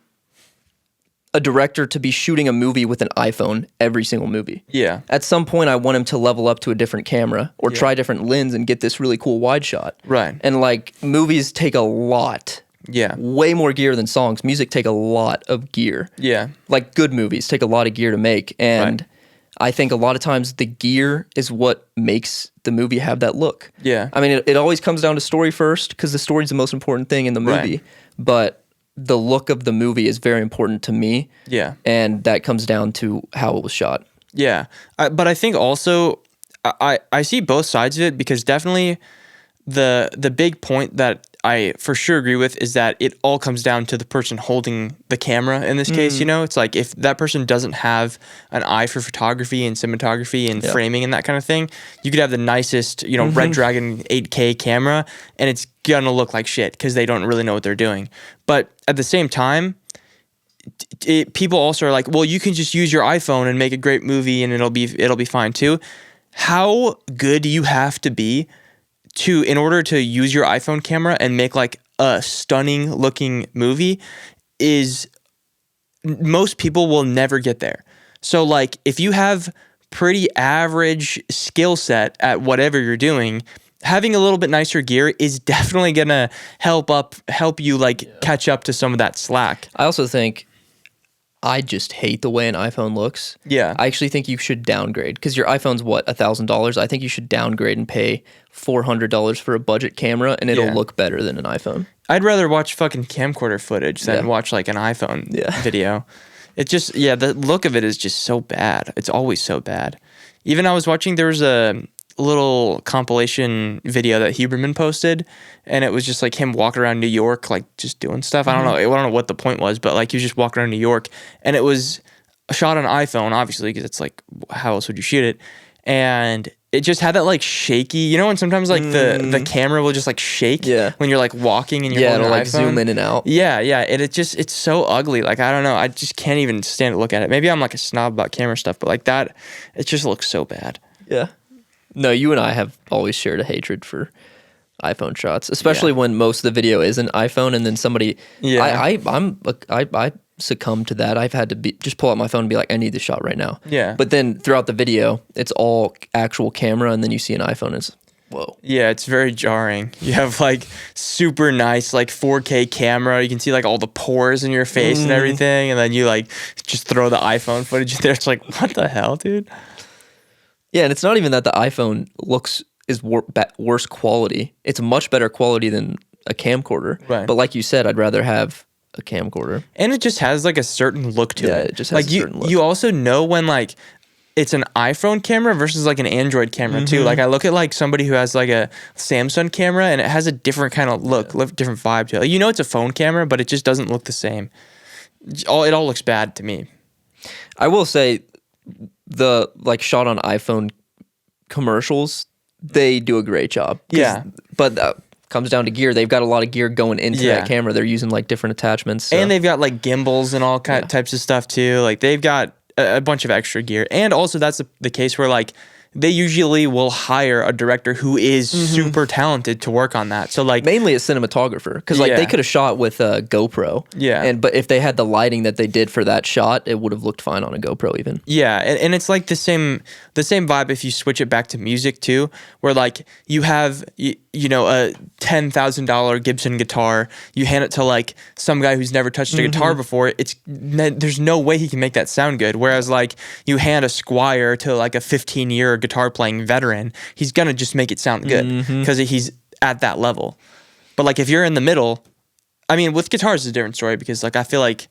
a director to be shooting a movie with an iPhone every single movie. Yeah. At some point, I want him to level up to a different camera or try different lens and get this really cool wide shot. Right. And like movies take a lot. Yeah. Way more gear than songs. Music take a lot of gear. Yeah. Like good movies take a lot of gear to make. And I think a lot of times the gear is what makes the movie have that look. Yeah. I mean, it always comes down to story first, because the story's the most important thing in the movie. Right. But the look of the movie is very important to me. Yeah. And that comes down to how it was shot. Yeah. But I think also I see both sides of it, because definitely the big point that I for sure agree with is that it all comes down to the person holding the camera in this case, you know? It's like if that person doesn't have an eye for photography and cinematography and framing and that kind of thing, you could have the nicest, you know, Red Dragon 8K camera and it's gonna look like shit because they don't really know what they're doing. But at the same time, people also are like, well, you can just use your iPhone and make a great movie and it'll be fine too. How good do you have to be in order to use your iPhone camera and make like a stunning looking movie? Is most people will never get there. So like if you have pretty average skill set at whatever you're doing, having a little bit nicer gear is definitely gonna help you like catch up to some of that slack. I also think I just hate the way an iPhone looks. Yeah. I actually think you should downgrade, because your iPhone's what, $1,000? I think you should downgrade and pay $400 for a budget camera, and it'll look better than an iPhone. I'd rather watch fucking camcorder footage than watch like an iPhone video. It just, the look of it is just so bad. It's always so bad. Even I was watching, there was a little compilation video that Huberman posted, and it was just like him walking around New York, like just doing stuff. I don't know what the point was, but like he was just walking around New York, and it was shot on iPhone, obviously, because it's like, how else would you shoot it? And it just had that like shaky, you know, when sometimes like the camera will just like shake when you're like walking and you're holding it'll an like iPhone. zoom in and out. Yeah, and it's so ugly. Like, I don't know, I just can't even stand to look at it. Maybe I'm like a snob about camera stuff, but like that, it just looks so bad. Yeah. No, you and I have always shared a hatred for iPhone shots, especially when most of the video is an iPhone, and then somebody. I succumb to that. I've had to just pull out my phone and be like, I need this shot right now. Yeah. But then throughout the video, it's all actual camera, and then you see an iPhone. And it's whoa. Yeah, it's very jarring. You have like super nice like 4K camera. You can see like all the pores in your face and everything, and then you like just throw the iPhone footage in there. It's like, what the hell, dude? Yeah, and it's not even that the iPhone is worse quality. It's much better quality than a camcorder. Right. But like you said, I'd rather have a camcorder. And it just has like a certain look to it. Yeah, it just has a certain look. You also know when like it's an iPhone camera versus like an Android camera too. Like I look at like somebody who has like a Samsung camera and it has a different kind of look, different vibe to it. Like, you know it's a phone camera, but it just doesn't look the same. It all looks bad to me. I will say, the like shot on iPhone commercials, they do a great job. Yeah. But comes down to gear. They've got a lot of gear going into that camera. They're using like different attachments. So. And they've got like gimbals and all types of stuff too. Like they've got a bunch of extra gear. And also that's the case where like they usually will hire a director who is super talented to work on that. So like mainly a cinematographer, because like they could have shot with a GoPro. Yeah. But if they had the lighting that they did for that shot, it would have looked fine on a GoPro even. Yeah, and it's like the same vibe if you switch it back to music too, where like you have you know a $10,000 Gibson guitar, you hand it to like some guy who's never touched a guitar before, there's no way he can make that sound good. Whereas like you hand a Squire to like a 15-year guitar playing veteran, he's gonna just make it sound good because he's at that level. But like if you're in the middle, I mean with guitars it's a different story because like I feel like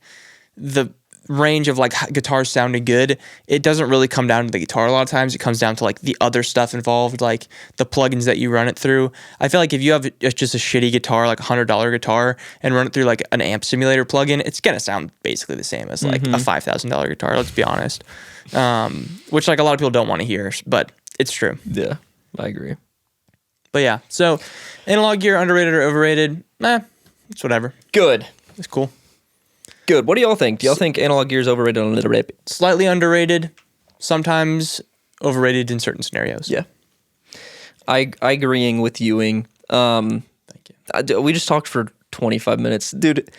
the range of like guitars sounding good, it doesn't really come down to the guitar a lot of times. It comes down to like the other stuff involved, like the plugins that you run it through. I feel like if you have just a shitty guitar, like $100 guitar, and run it through like an amp simulator plugin, it's gonna sound basically the same as like a $5,000 guitar. Let's be honest, which like a lot of people don't want to hear, but it's true. Yeah, I agree. But yeah, so analog gear, underrated or overrated? It's whatever. Good. It's cool. Good. What do y'all think? Do y'all think analog gear is overrated or underrated? Slightly underrated, sometimes overrated in certain scenarios. Yeah. I agreeing with Ewing. Thank you. We just talked for 25 minutes. Dude,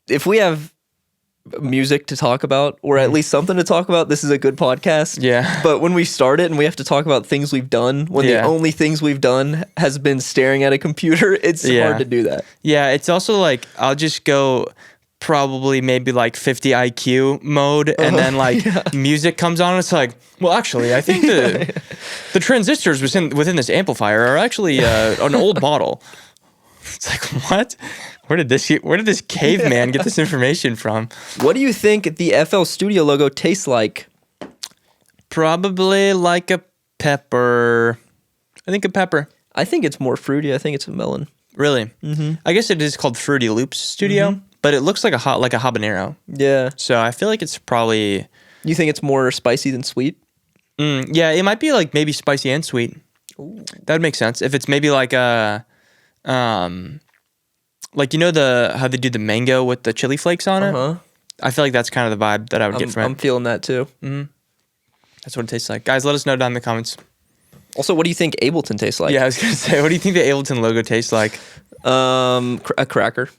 if we have music to talk about or at least something to talk about, this is a good podcast. Yeah. But when we start it and we have to talk about things we've done, when the only things we've done has been staring at a computer, it's hard to do that. Yeah, it's also like I'll just go probably maybe like 50 IQ mode and then like music comes on and it's like, well actually I think the transistors within this amplifier are actually an old model. It's like, what? Where did this caveman get this information from? What do you think the FL Studio logo tastes like? Probably like a pepper. I think a pepper. I think it's more fruity. I think it's a melon. Really? I guess it is called Fruity Loops Studio, but it looks like a habanero. Yeah. So I feel like it's probably. You think it's more spicy than sweet? Yeah, it might be like maybe spicy and sweet. Ooh. That would make sense. If it's maybe like a, like you know how they do the mango with the chili flakes on it. I feel like that's kind of the vibe that I would get from it. I'm feeling that too. That's what it tastes like. Guys, let us know down in the comments. Also, what do you think Ableton tastes like? Yeah, I was gonna say, what do you think the Ableton logo tastes like? A cracker.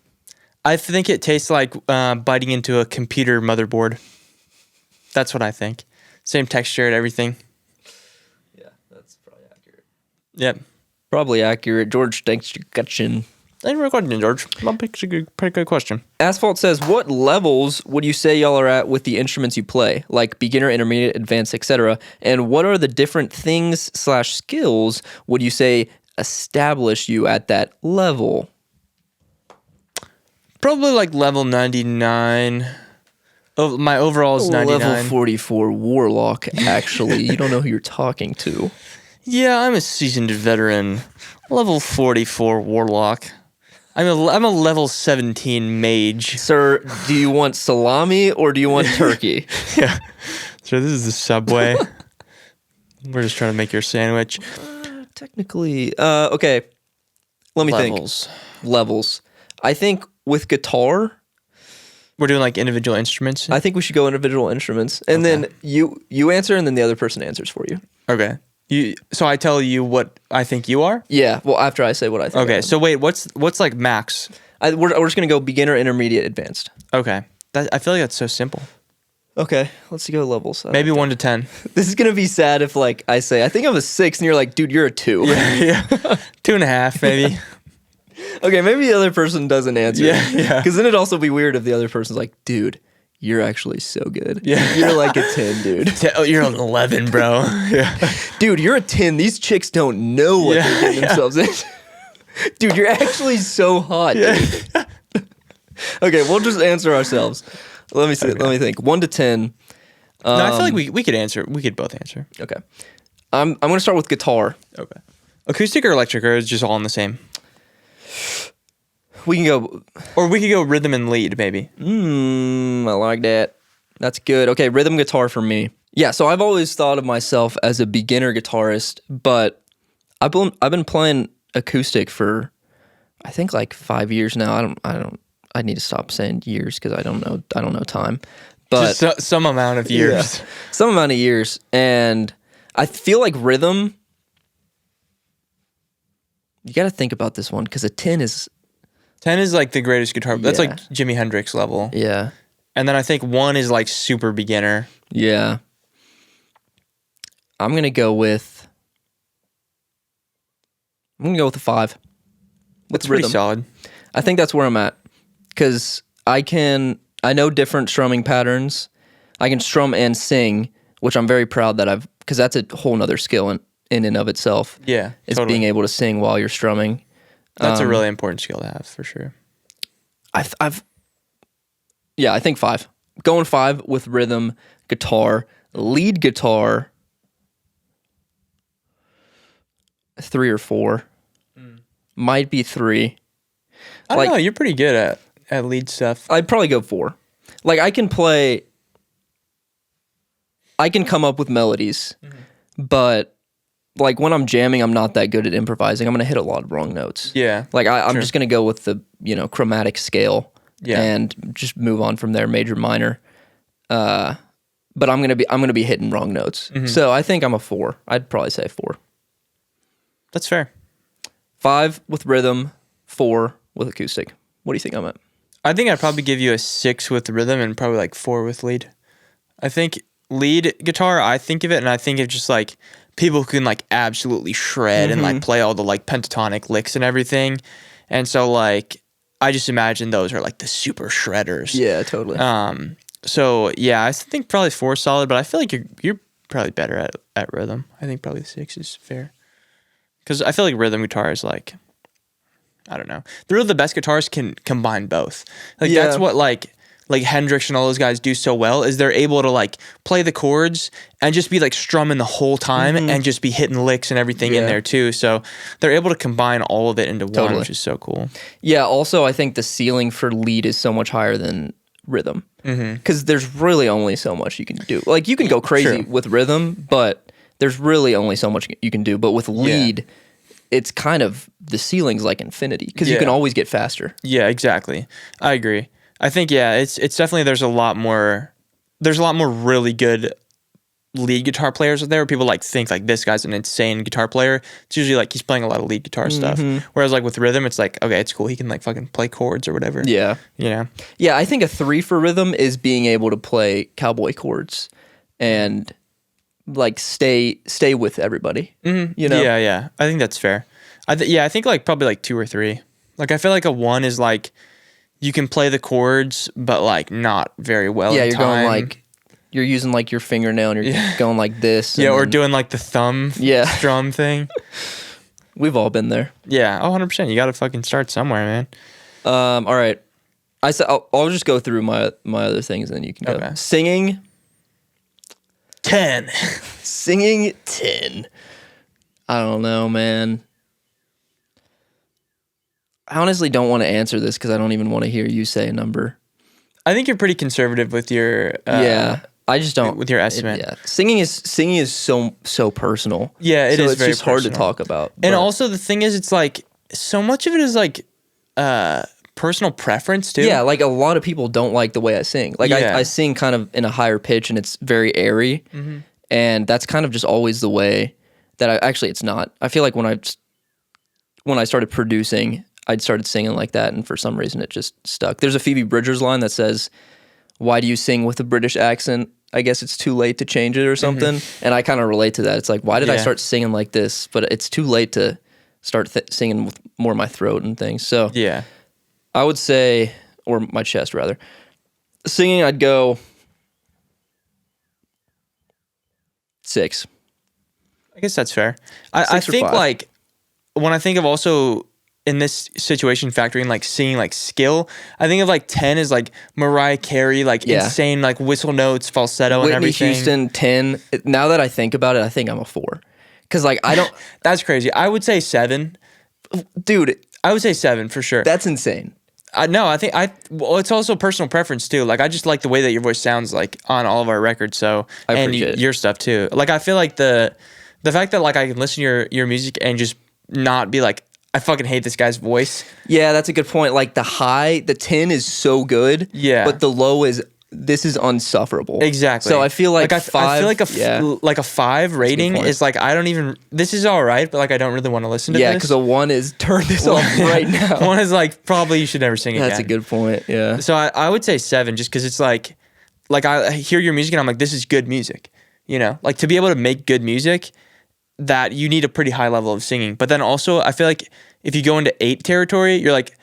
I think it tastes like biting into a computer motherboard. That's what I think. Same texture and everything. Yeah, that's probably accurate. Yep. Probably accurate. George, thanks for your question. Thanks for recording, George. Pretty good question. Asphalt says, what levels would you say y'all are at with the instruments you play? Like beginner, intermediate, advanced, etc. And what are the different things/skills would you say establish you at that level? Probably like level 99. Oh, my overall is 99. Level 44 Warlock, actually. You don't know who you're talking to. Yeah, I'm a seasoned veteran. Level 44 Warlock. I'm a level 17 Mage. Sir, do you want salami or do you want turkey? Yeah. So this is the Subway. We're just trying to make your sandwich. Technically. Okay. Let me think. Levels. I think with guitar... We're doing like individual instruments? I think we should go individual instruments. And then you answer and then the other person answers for you. Okay. So I tell you what I think you are? Yeah. Well, after I say what I think. Okay. So wait, what's like max? We're just going to go beginner, intermediate, advanced. Okay. I feel like that's so simple. Okay. Let's go levels. Maybe 1 to 10. This is going to be sad if like I say, I think I'm a 6 and you're like, dude, you're a 2. Yeah. 2.5 maybe. Okay, maybe the other person doesn't answer. Yeah. Because then it'd also be weird if the other person's like, dude, you're actually so good. Yeah. You're like a 10, dude. Oh, you're an 11, bro. Yeah. Dude, you're a 10. These chicks don't know what they're getting themselves in. Dude, you're actually so hot. Yeah. Okay, we'll just answer ourselves. Let me see. Okay. Let me think. 1 to 10. No, I feel like we could answer. We could both answer. Okay. I'm going to start with guitar. Okay. Acoustic or electric, or is it just all in the same? We can go... Or we could go rhythm and lead, maybe. I like that. That's good. Okay, rhythm guitar for me. Yeah, so I've always thought of myself as a beginner guitarist, but I've been playing acoustic for, I think, like 5 years now. I need to stop saying years because I don't know time. But just some amount of years. Yeah, some amount of years. And I feel like rhythm. You got to think about this one because a 10 is 10 is like the greatest guitar. That's Yeah. like Jimi Hendrix level. yeah. And then I think 1 is like super beginner. Yeah. I'm gonna go with a 5. That's pretty solid. I think that's where I'm at because I know different strumming patterns. I can strum and sing, which I'm very proud that because that's a whole nother skill in and of itself. Yeah, is totally. being able to sing while you're strumming. That's a really important skill to have for sure. I think 5. Going 5 with rhythm, guitar, lead guitar, 3 or 4. Might be 3. I don't know. You're pretty good at lead stuff. I'd probably go 4. Like I can come up with melodies, but like when I'm jamming, I'm not that good at improvising. I'm gonna hit a lot of wrong notes. Yeah. Like I'm just gonna go with the chromatic scale. Yeah. And just move on from there, major, minor. But I'm gonna be hitting wrong notes. So I think I'm a 4. I'd probably say 4. That's fair. 5 with rhythm, 4 with acoustic. What do you think I'm at? I think I'd probably give you a 6 with rhythm and probably like 4 with lead. I think lead guitar, I think of it and I think of just like people who can like absolutely shred and like play all the like pentatonic licks and everything. And so like I just imagine those are like the super shredders. Yeah, totally. So yeah, I think probably 4 is solid, but I feel like you're probably better at rhythm. I think probably 6 is fair. Because I feel like rhythm guitar is like, I don't know. The best guitarists can combine both. Like that's what like Hendrix and all those guys do so well is they're able to like play the chords and just be like strumming the whole time and just be hitting licks and everything in there too. So they're able to combine all of it into one, which is so cool. Yeah. Also, I think the ceiling for lead is so much higher than rhythm because there's really only so much you can do. Like you can go crazy with rhythm, but there's really only so much you can do. But with lead, it's kind of the ceiling's like infinity because you can always get faster. Yeah, exactly. I agree. I think it's definitely there's a lot more really good lead guitar players out there where people like think like this guy's an insane guitar player. It's usually like he's playing a lot of lead guitar stuff. Whereas like with rhythm, it's like, okay, it's cool. He can like fucking play chords or whatever. Yeah. You know? Yeah, I think a 3 for rhythm is being able to play cowboy chords and like stay with everybody. You know? Yeah. I think that's fair. I think like probably like 2 or 3. Like I feel like a 1 is like you can play the chords, but like not very well. Yeah, in you're time. going like you're using like your fingernail and you're going like this. Yeah, or doing like the thumb strum thing. We've all been there. Yeah, 100%. You got to fucking start somewhere, man. All right. I said I'll just go through my other things and then you can go. Okay. Singing 10. Singing 10. I don't know, man. I honestly don't want to answer this because I don't even want to hear you say a number. I think you're pretty conservative with your I just don't with your estimate. Singing is so personal. Yeah, it so is it's very just hard to personal. talk about. And also the thing is, it's like so much of it is like personal preference too. Yeah, like a lot of people don't like the way I sing. Like I sing kind of in a higher pitch and it's very airy, and that's kind of just always the way that it's not. I feel like when I started producing, I'd started singing like that, and for some reason it just stuck. There's a Phoebe Bridgers line that says, "Why do you sing with a British accent? I guess it's too late to change it or something." And I kind of relate to that. It's like, why did I start singing like this? But it's too late to start singing with more of my throat and things. So yeah, I would say, or my chest rather, singing I'd go 6. I guess that's fair. I think 5. like when I think of also in this situation factoring like singing like skill, I think of like 10 is like Mariah Carey, like insane like whistle notes, falsetto, and everything. Whitney Houston 10. Now that I think about it, I think I'm a 4. Because like I don't. That's crazy. I would say 7, dude. I would say 7 for sure. That's insane. No, I think well, it's also personal preference too. Like I just like the way that your voice sounds like on all of our records. So and your stuff too. Like I feel like the fact that like I can listen to your music and just not be like, I fucking hate this guy's voice. Yeah, that's a good point. Like the 10 is so good. Yeah. But the low is this is unsufferable. Exactly. So I feel like I five. feel like a 5 rating is like I don't even. This is all right, but like I don't really want to listen to this. Yeah, because a 1 is turn this off right now. 1 is like probably you should never sing again. That's a good point. Yeah. So I would say 7 just because it's like I hear your music and I'm like, this is good music. You know, like to be able to make good music, that you need a pretty high level of singing. But then also I feel like if you go into 8 territory, you're like,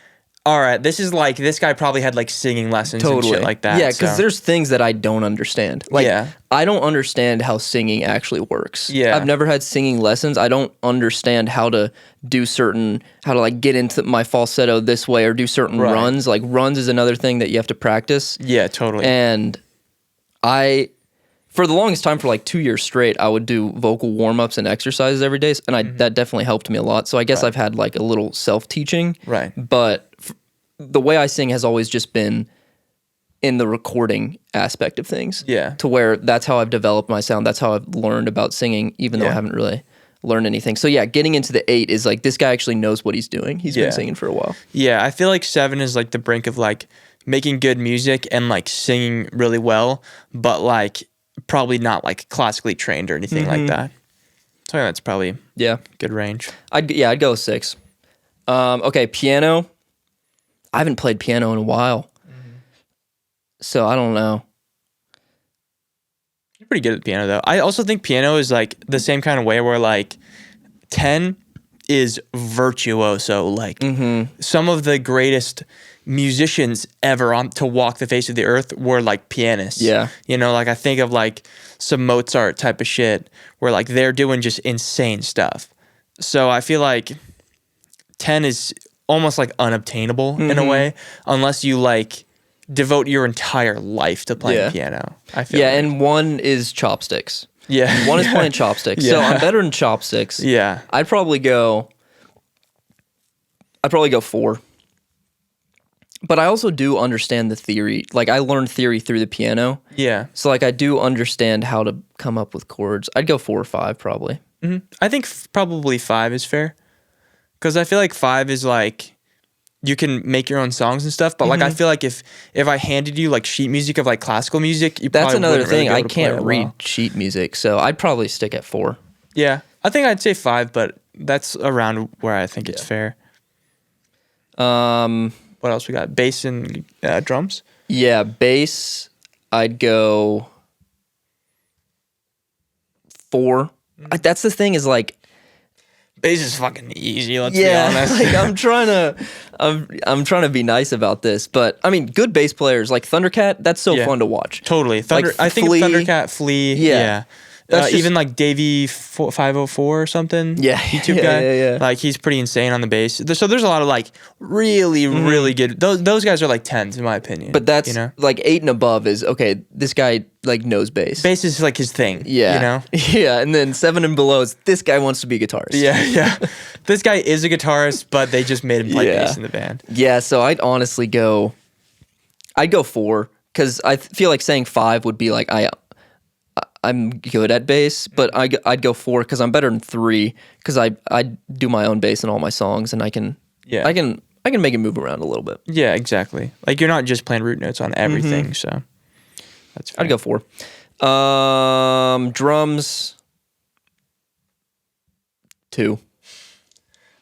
all right, this is like, this guy probably had like singing lessons and shit like that. Yeah, because there's things that I don't understand. Like, I don't understand how singing actually works. Yeah. I've never had singing lessons. I don't understand how to do how to like get into my falsetto this way or do certain runs. Like runs is another thing that you have to practice. Yeah, totally. And for the longest time, for like 2 years straight, I would do vocal warm-ups and exercises every day, and that definitely helped me a lot. So I guess I've had like a little self-teaching. Right. But the way I sing has always just been in the recording aspect of things. Yeah. To where that's how I've developed my sound. That's how I've learned about singing, even though I haven't really learned anything. So yeah, getting into the 8 is like, this guy actually knows what he's doing. He's been singing for a while. Yeah, I feel like 7 is like the brink of like making good music and like singing really well, but like probably not like classically trained or anything like that. So yeah, that's probably good range. I'd go 6. Okay, piano. I haven't played piano in a while, so I don't know. You're pretty good at piano though. I also think piano is like the same kind of way where like 10 is virtuoso. Like some of the greatest musicians ever to walk the face of the earth were like pianists. Yeah. You know, like I think of like some Mozart type of shit where like they're doing just insane stuff. So I feel like 10 is almost like unobtainable in a way, unless you like devote your entire life to playing piano. I feel like. And 1 is chopsticks. Yeah. 1 is playing chopsticks. So I'm better than chopsticks. Yeah. I'd probably go 4. But I also do understand the theory. Like I learned theory through the piano. Yeah. So like I do understand how to come up with chords. I'd go 4 or 5 probably. I think probably 5 is fair. Because I feel like 5 is like, you can make your own songs and stuff, but like I feel like if I handed you like sheet music of like classical music, that's another thing. Really I can't read sheet music, so I'd probably stick at 4. Yeah, I think I'd say 5, but that's around where I think it's fair. What else we got? Bass and drums? Yeah, bass, I'd go 4. That's the thing is like, bass is fucking easy, let's be honest. Like I'm trying to be nice about this, but I mean, good bass players like Thundercat, that's so fun to watch. Totally. I think of Thundercat, Flea, even like Davey 504 or something. Yeah. YouTube guy. Yeah. Like he's pretty insane on the bass. So there's a lot of like really, really good. Those guys are like 10s in my opinion. But that's like 8 and above is okay. This guy like knows bass. Bass is like his thing. Yeah. You know? Yeah. And then 7 and below is this guy wants to be a guitarist. Yeah. This guy is a guitarist, but they just made him play bass in the band. Yeah. So I'd go 4 because I feel like saying 5 would be like I'm good at bass, but I'd go 4 because I'm better than 3 because I do my own bass in all my songs and I can make it move around a little bit. Yeah, exactly. Like you're not just playing root notes on everything, so that's fair. I'd go 4. Drums 2.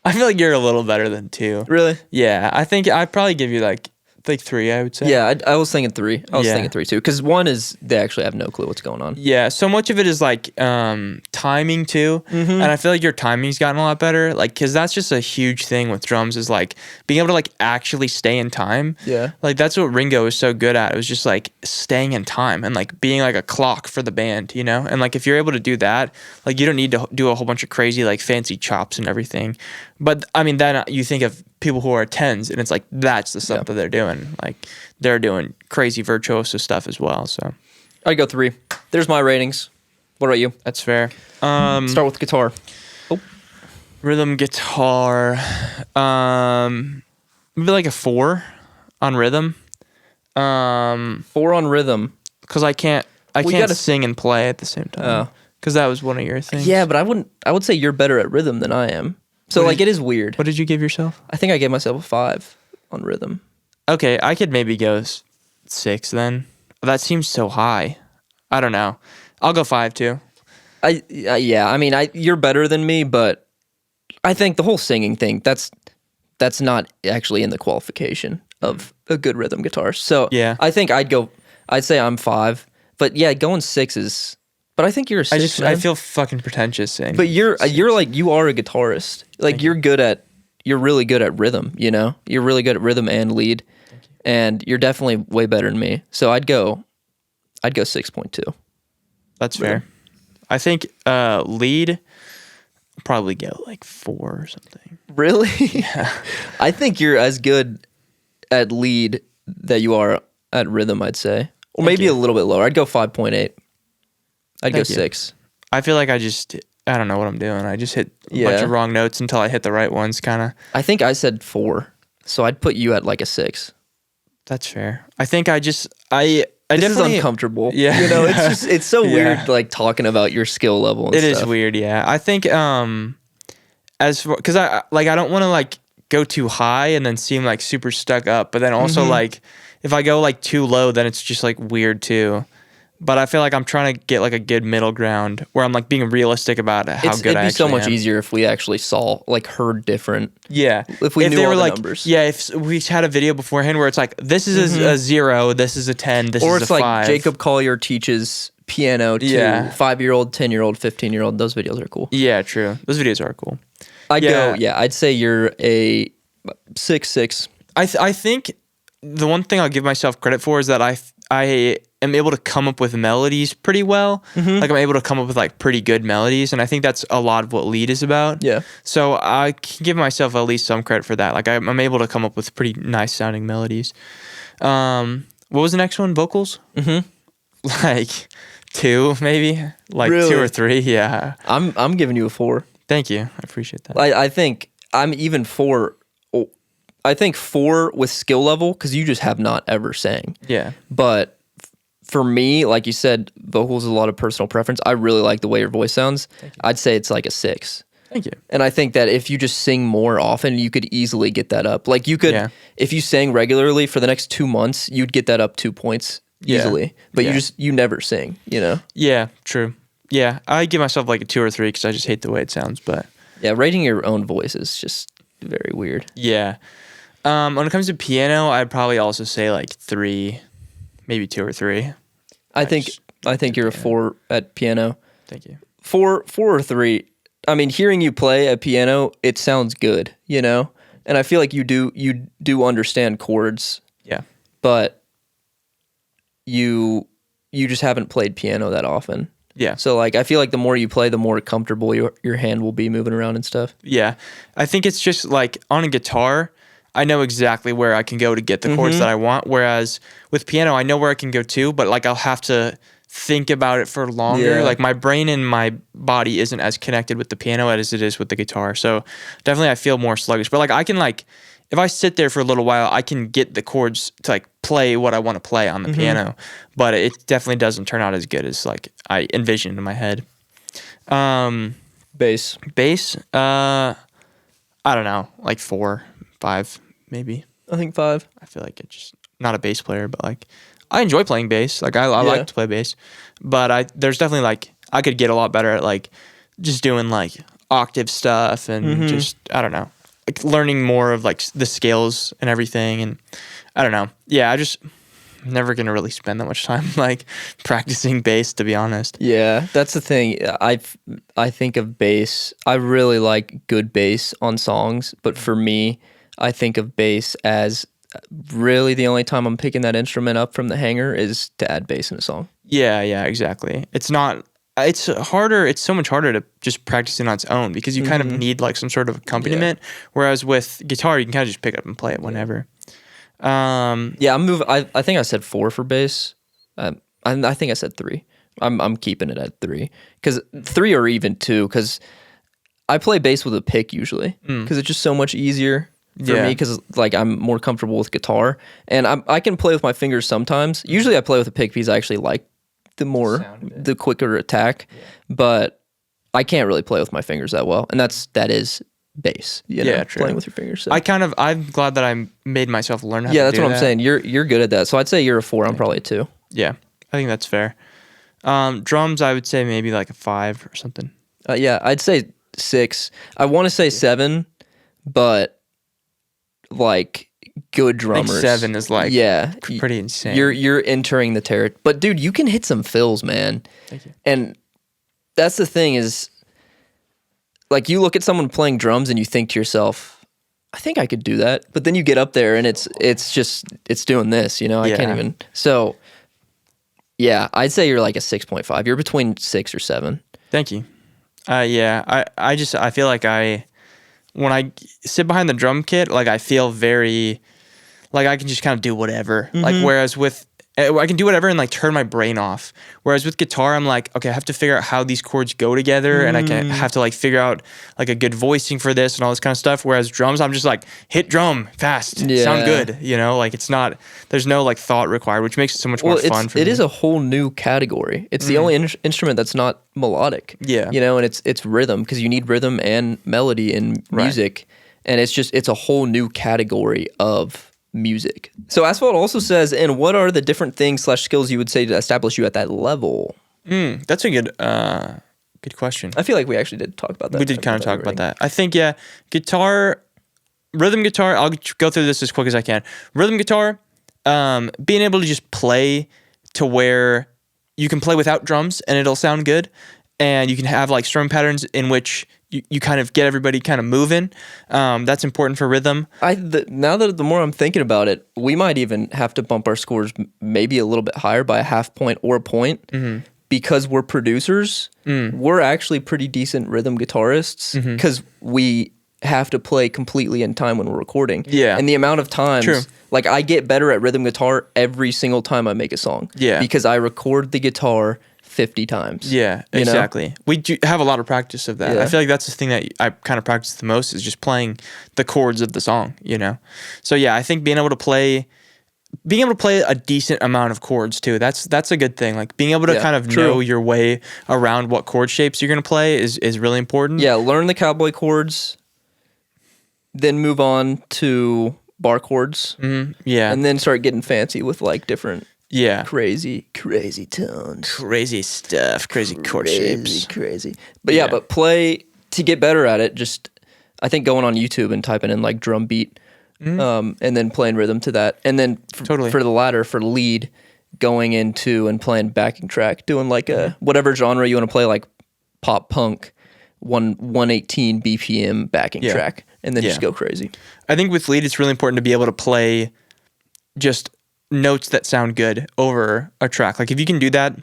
I feel like you're a little better than 2. Really? Yeah, I think I'd probably give you like 3, I would say. Yeah, I was thinking 3. I was thinking 3 too, because 1 is they actually have no clue what's going on. Yeah, so much of it is like timing too, and I feel like your timing's gotten a lot better. Like, cause that's just a huge thing with drums is like being able to like actually stay in time. Yeah, like that's what Ringo was so good at. It was just like staying in time and like being like a clock for the band, you know. And like if you're able to do that, like you don't need to do a whole bunch of crazy like fancy chops and everything. But I mean, then you think of people who are 10s, and it's like that's the stuff that they're doing. Like they're doing crazy virtuoso stuff as well. So I'd go 3. There's my ratings. What about you? That's fair. Start with guitar. Rhythm guitar. Maybe like a 4 on rhythm. 4 on rhythm. Because I can't sing and play at the same time. Because that was one of your things. Yeah, but I would say you're better at rhythm than I am. So like it is weird. What did you give yourself? I think I gave myself a 5 on rhythm. Okay, I could maybe go 6 then. that seems so high. I don't know. I'll go 5 too. Yeah. I mean, you're better than me, but I think the whole singing thing that's not actually in the qualification of a good rhythm guitar. So Yeah. I think I'd say I'm 5, but yeah, going 6 is. But I think you're a 6. I feel fucking pretentious saying. But you're like you are a guitarist. Like you're really good at rhythm. You know, you're really good at rhythm and lead, and you're definitely way better than me. So I'd go 6.2. That's fair. I think lead probably go like 4 or something. Really? Yeah. I think you're as good at lead that you are at rhythm. I'd say, or maybe a little bit lower. I'd go 5.8. I'd go 6. I feel like I don't know what I'm doing. I just hit a bunch of wrong notes until I hit the right ones, kind of. I think I said 4, so I'd put you at like a 6. That's fair. I think I this definitely is uncomfortable. Yeah, you know, it's so weird, like talking about your skill level. And it stuff. is weird. Yeah, I think because I don't want to like go too high and then seem like super stuck up, but then also like if I go like too low, then it's just like weird too. But I feel like I'm trying to get like a good middle ground where I'm like being realistic about how good I actually am. It'd be so much easier if we actually heard different. Yeah. If we knew all the numbers. Yeah, if we had a video beforehand where it's like, this is a 0, this is a 10, this is a 5. Or it's like Jacob Collier teaches piano to 5-year-old, 10-year-old, 15-year-old. Those videos are cool. Yeah, true. Those videos are cool. I'd say you're a 6.6. I think the one thing I'll give myself credit for is that I am able to come up with melodies pretty well. Like I'm able to come up with like pretty good melodies, and I think that's a lot of what lead is about. Yeah. So I can give myself at least some credit for that. Like I'm able to come up with pretty nice sounding melodies. What was the next one? Vocals? Like 2 maybe, like really? 2 or 3. Yeah. I'm giving you a 4. Thank you. I appreciate that. I think I'm even 4. I think 4 with skill level because you just have not ever sang. Yeah. But for me, like you said, vocals is a lot of personal preference. I really like the way your voice sounds. I'd say it's like a 6. Thank you. And I think that if you just sing more often, you could easily get that up. Like you could, if you sang regularly for the next 2 months, you'd get that up 2 points easily. But you never sing, you know? Yeah, true. Yeah, I give myself like a 2 or 3 because I just hate the way it sounds. But yeah, rating your own voice is just very weird. Yeah. When it comes to piano, I'd probably also say like 3, maybe 2 or 3. I think you're a 4 at piano. Thank you. 4 or 3. I mean, hearing you play a piano, it sounds good, you know? And I feel like you do understand chords. Yeah. But you just haven't played piano that often. Yeah. So like I feel like the more you play, the more comfortable your hand will be moving around and stuff. Yeah. I think it's just like on a guitar, I know exactly where I can go to get the chords that I want. Whereas with piano, I know where I can go to, but like I'll have to think about it for longer. Yeah. Like my brain and my body isn't as connected with the piano as it is with the guitar. So definitely I feel more sluggish. But like I can like, if I sit there for a little while, I can get the chords to like play what I want to play on the piano. But it definitely doesn't turn out as good as like I envisioned in my head. Bass. I don't know, like 4, 5, maybe. I think 5. I feel like it's just not a bass player, but like I enjoy playing bass. Like I like to play bass, but there's definitely like I could get a lot better at like just doing like octave stuff and just I don't know, like learning more of like the scales and everything. And I don't know. Yeah, I just never gonna really spend that much time like practicing bass, to be honest. Yeah, that's the thing. I think of bass. I really like good bass on songs, but for me, I think of bass as really the only time I'm picking that instrument up from the hanger is to add bass in a song. Yeah, exactly. It's not. It's harder. It's so much harder to just practice it on its own because you kind of need like some sort of accompaniment. Whereas with guitar, you can kind of just pick it up and play it whenever. I'm moving. I think I said 4 for bass. I think I said 3. I'm keeping it at 3 because 3 or even 2 because I play bass with a pick usually because it's just so much easier for me because like I'm more comfortable with guitar and I can play with my fingers sometimes. Usually I play with a pick because I actually like the quicker attack, but I can't really play with my fingers that well, and that is bass. You know, true. Playing with your fingers. So. I'm glad that I made myself learn how to do that. Yeah, that's what I'm saying. You're good at that. So I'd say you're a 4. I'm probably a 2. Yeah, I think that's fair. Drums, I would say maybe like a 5 or something. Yeah, I'd say 6. I want to say 7, but like good I think drummers. 7 is like pretty insane. You're entering the territory. But dude, you can hit some fills, man. Thank you. And that's the thing is, like, you look at someone playing drums and you think to yourself, I think I could do that. But then you get up there and it's doing this, you know? I can't even. So, yeah, I'd say you're like a 6.5. You're between 6 or 7. Thank you. Yeah, I feel like when I sit behind the drum kit, like I feel very, like I can just kind of do whatever. Like whereas with, I can do whatever and like turn my brain off. Whereas with guitar, I'm like, okay, I have to figure out how these chords go together, and I have to like figure out like a good voicing for this and all this kind of stuff. Whereas drums, I'm just like, hit drum fast, sound good, you know, like it's not, there's no like thought required, which makes it so much more fun for me. It is a whole new category. It's the only instrument that's not melodic. Yeah, you know, and it's rhythm, because you need rhythm and melody in music, and it's a whole new category of music. So Asphalt also says, and what are the different things / skills you would say to establish you at that level? That's a good question. I feel like we actually did talk about that. We did kind of talk about that. I think, rhythm guitar, I'll go through this as quick as I can. Rhythm guitar, being able to just play to where you can play without drums and it'll sound good. And you can have like strum patterns in which you kind of get everybody kind of moving. That's important for rhythm. Now that the more I'm thinking about it, we might even have to bump our scores maybe a little bit higher by a half point or a point, because we're producers. We're actually pretty decent rhythm guitarists because we have to play completely in time when we're recording. Yeah. And the amount of times, like I get better at rhythm guitar every single time I make a song. Yeah. Because I record the guitar 50 times. Yeah, exactly. We do have a lot of practice of that. I feel like that's the thing that I kind of practice the most, is just playing the chords of the song, you know? So yeah, I think being able to play a decent amount of chords too, that's a good thing. Like being able to kind of know your way around what chord shapes you're going to play is really important. Yeah, learn the cowboy chords, then move on to bar chords. Yeah. And then start getting fancy with like different crazy tones, crazy stuff, crazy chord shapes, crazy. But but play to get better at it. Just I think going on YouTube and typing in like drum beat, and then playing rhythm to that, and then for the latter, for lead, going into and playing backing track, doing like a whatever genre you want to play, like pop punk, 118 BPM backing track, and then just go crazy. I think with lead, it's really important to be able to play just notes that sound good over a track. Like if you can do that,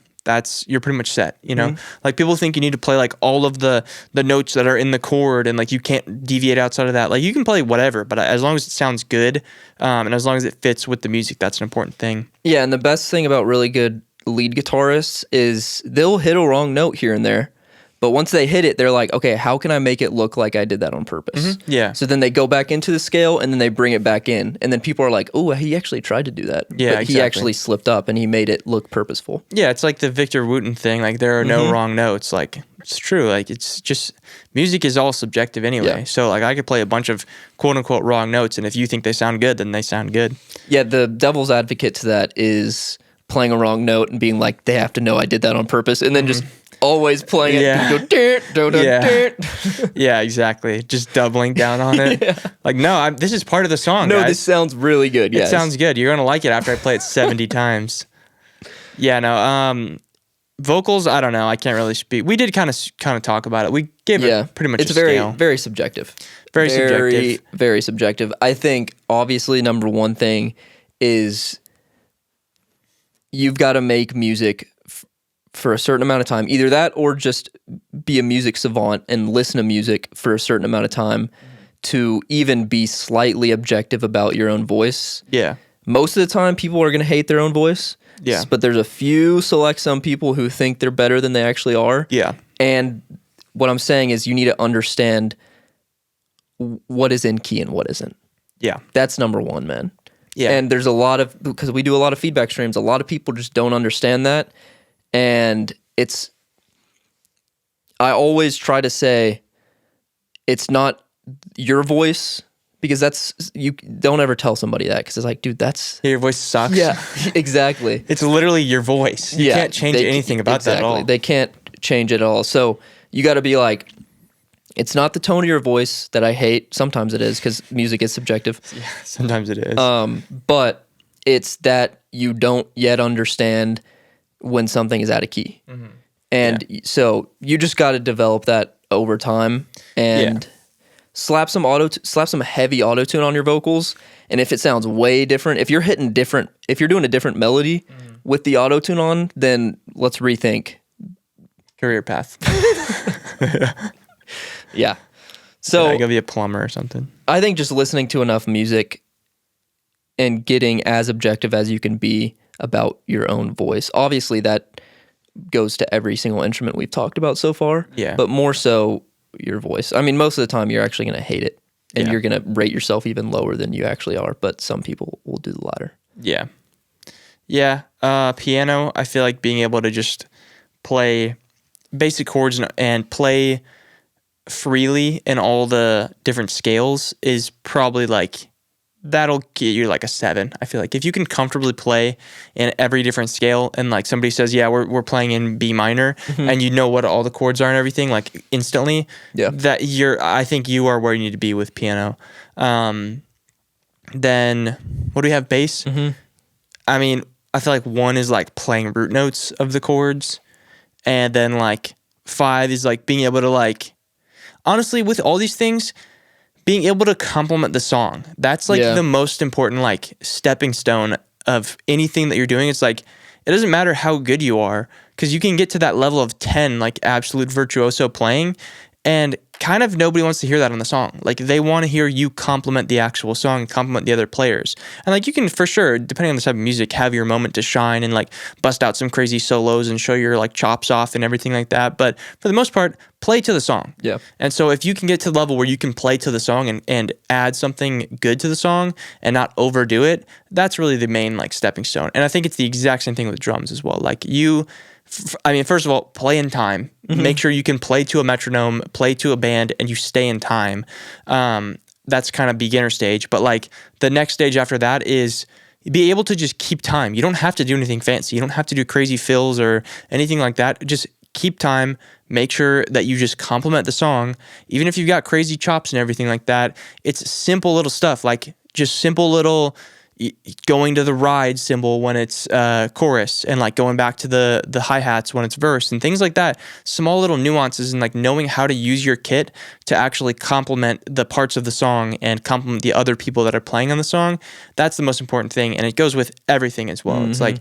you're pretty much set, you know? Like people think you need to play like all of the notes that are in the chord and like you can't deviate outside of that. Like you can play whatever, but as long as it sounds good, and as long as it fits with the music, that's an important thing. Yeah, and the best thing about really good lead guitarists is they'll hit a wrong note here and there. But once they hit it, they're like, okay, how can I make it look like I did that on purpose? Yeah. So then they go back into the scale and then they bring it back in. And then people are like, oh, he actually tried to do that. Yeah, but he actually slipped up and he made it look purposeful. Yeah, it's like the Victor Wooten thing. Like there are no wrong notes. Like it's true. Like it's just, music is all subjective anyway. Yeah. So like I could play a bunch of quote unquote wrong notes. And if you think they sound good, then they sound good. Yeah, the devil's advocate to that is playing a wrong note and being like, they have to know I did that on purpose. And then just always playing it. Yeah, exactly. Just doubling down on it. Like, no, this is part of the song. No, guys. This sounds really good. It sounds good. You're gonna like it after I play it 70 times. Yeah, no. Vocals, I don't know. I can't really speak. We did kind of talk about it. We gave it pretty much. It's very subjective. Very subjective. Very subjective. I think obviously number one thing is you've got to make music for a certain amount of time. Either that or just be a music savant and listen to music for a certain amount of time to even be slightly objective about your own voice. Yeah. Most of the time, people are going to hate their own voice. Yeah. But there's a few some people who think they're better than they actually are. Yeah. And what I'm saying is you need to understand what is in key and what isn't. Yeah. That's number one, man. Yeah. And there's because we do a lot of feedback streams, a lot of people just don't understand that. And I always try to say, it's not your voice, because you don't ever tell somebody that because it's like, dude, that's Your voice sucks. yeah, exactly. It's literally your voice. You can't change anything about that at all. They can't change it at all. So you got to be like, it's not the tone of your voice that I hate. Sometimes it is because music is subjective. Yeah, sometimes it is. But it's that you don't yet understand when something is out of key. Mm-hmm. And so you just got to develop that over time and slap some heavy auto tune on your vocals. And if it sounds way different, if you're doing a different melody with the auto tune on, then let's rethink career path. Yeah. So I go be a plumber or something. I think just listening to enough music and getting as objective as you can be about your own voice. Obviously that goes to every single instrument we've talked about so far. Yeah. But more so your voice. I mean, most of the time you're actually going to hate it and you're going to rate yourself even lower than you actually are. But some people will do the latter. Yeah. Yeah. Piano, I feel like being able to just play basic chords and play freely in all the different scales is probably like, that'll get you like a 7. I feel like if you can comfortably play in every different scale and like somebody says, yeah, we're playing in B minor and you know what all the chords are and everything, like instantly, that I think you are where you need to be with piano. Then what do we have? Bass. I mean, I feel like 1 is like playing root notes of the chords, and then like 5 is like being able to like, honestly, with all these things, being able to complement the song. That's like the most important like stepping stone of anything that you're doing. It's like, it doesn't matter how good you are, because you can get to that level of 10, like absolute virtuoso playing, and kind of nobody wants to hear that on the song. Like they want to hear you complement the actual song, complement the other players. And like you can for sure, depending on the type of music, have your moment to shine and like bust out some crazy solos and show your like chops off and everything like that. But for the most part, play to the song. Yeah. And so if you can get to the level where you can play to the song and add something good to the song and not overdo it, that's really the main like stepping stone. And I think it's the exact same thing with drums as well. Like first of all, play in time. Make sure you can play to a metronome, play to a band, and you stay in time. That's kind of beginner stage. But like the next stage after that is be able to just keep time. You don't have to do anything fancy. You don't have to do crazy fills or anything like that. Just keep time. Make sure that you just complement the song. Even if you've got crazy chops and everything like that, it's simple little stuff. Like just simple little going to the ride cymbal when it's chorus, and like going back to the hi-hats when it's verse and things like that. Small little nuances, and like knowing how to use your kit to actually complement the parts of the song and complement the other people that are playing on the song. That's the most important thing, and it goes with everything as well. It's like,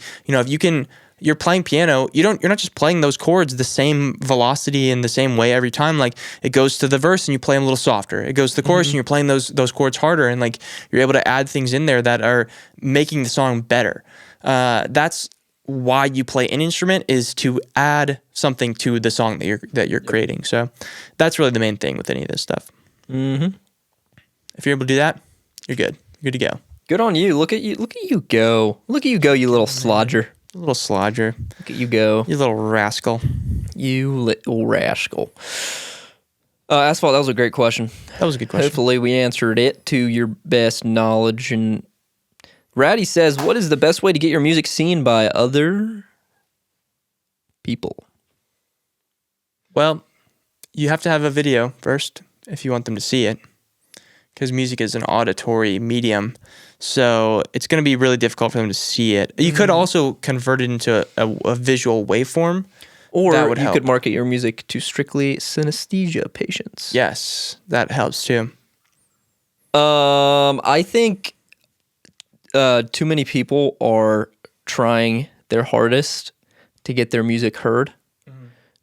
if you're playing piano, you're not just playing those chords the same velocity and the same way every time. Like it goes to the verse and you play them a little softer. It goes to the chorus and you're playing those chords harder, and like you're able to add things in there that are making the song better. That's why you play an instrument, is to add something to the song that you're creating. So that's really the main thing with any of this stuff. If you're able to do that, you're good. You're good to go. Good on you. Look at you go. Look at you go, you little slodger. Little slodger. Look at you go. You little rascal. You little rascal. Asphalt, that was a great question. That was a good question. Hopefully we answered it to your best knowledge. And Radi says, what is the best way to get your music seen by other people? Well, you have to have a video first if you want them to see it, because music is an auditory medium. So it's going to be really difficult for them to see it. You could also convert it into a visual waveform. Or you could market your music to strictly synesthesia patients. Yes, that helps too. I think too many people are trying their hardest to get their music heard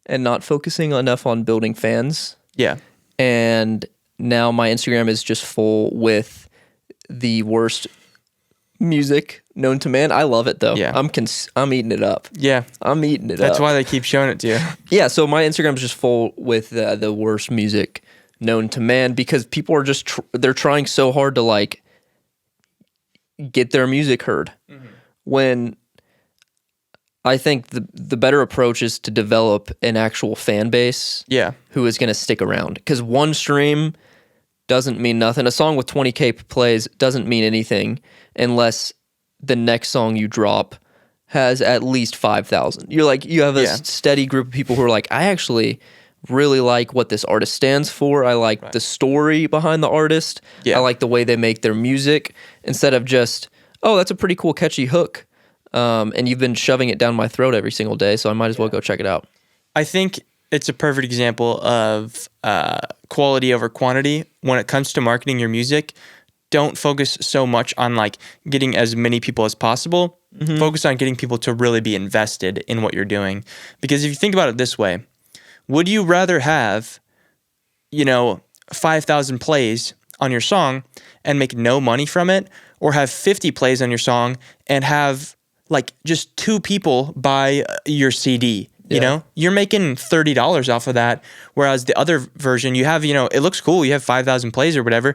and not focusing enough on building fans. Yeah. And now my Instagram is just full with the worst music known to man. I love it though. Yeah. I'm eating it up. Yeah. I'm eating it up. That's why they keep showing it to you. Yeah, so my Instagram is just full with the worst music known to man, because people are just they're trying so hard to like get their music heard. When I think the better approach is to develop an actual fan base who is going to stick around, because one stream doesn't mean nothing. A song with 20K plays doesn't mean anything unless the next song you drop has at least 5,000. You have a steady group of people who are like, I actually really like what this artist stands for. I like the story behind the artist. I like the way they make their music, instead of just, oh, that's a pretty cool catchy hook. And you've been shoving it down my throat every single day, so I might as well go check it out. I think it's a perfect example of quality over quantity. When it comes to marketing your music, don't focus so much on like getting as many people as possible. Focus on getting people to really be invested in what you're doing. Because if you think about it this way, would you rather have, 5,000 plays on your song and make no money from it, or have 50 plays on your song and have like just 2 people buy your CD? You're making $30 off of that. Whereas the other version, you have, it looks cool. You have 5,000 plays or whatever,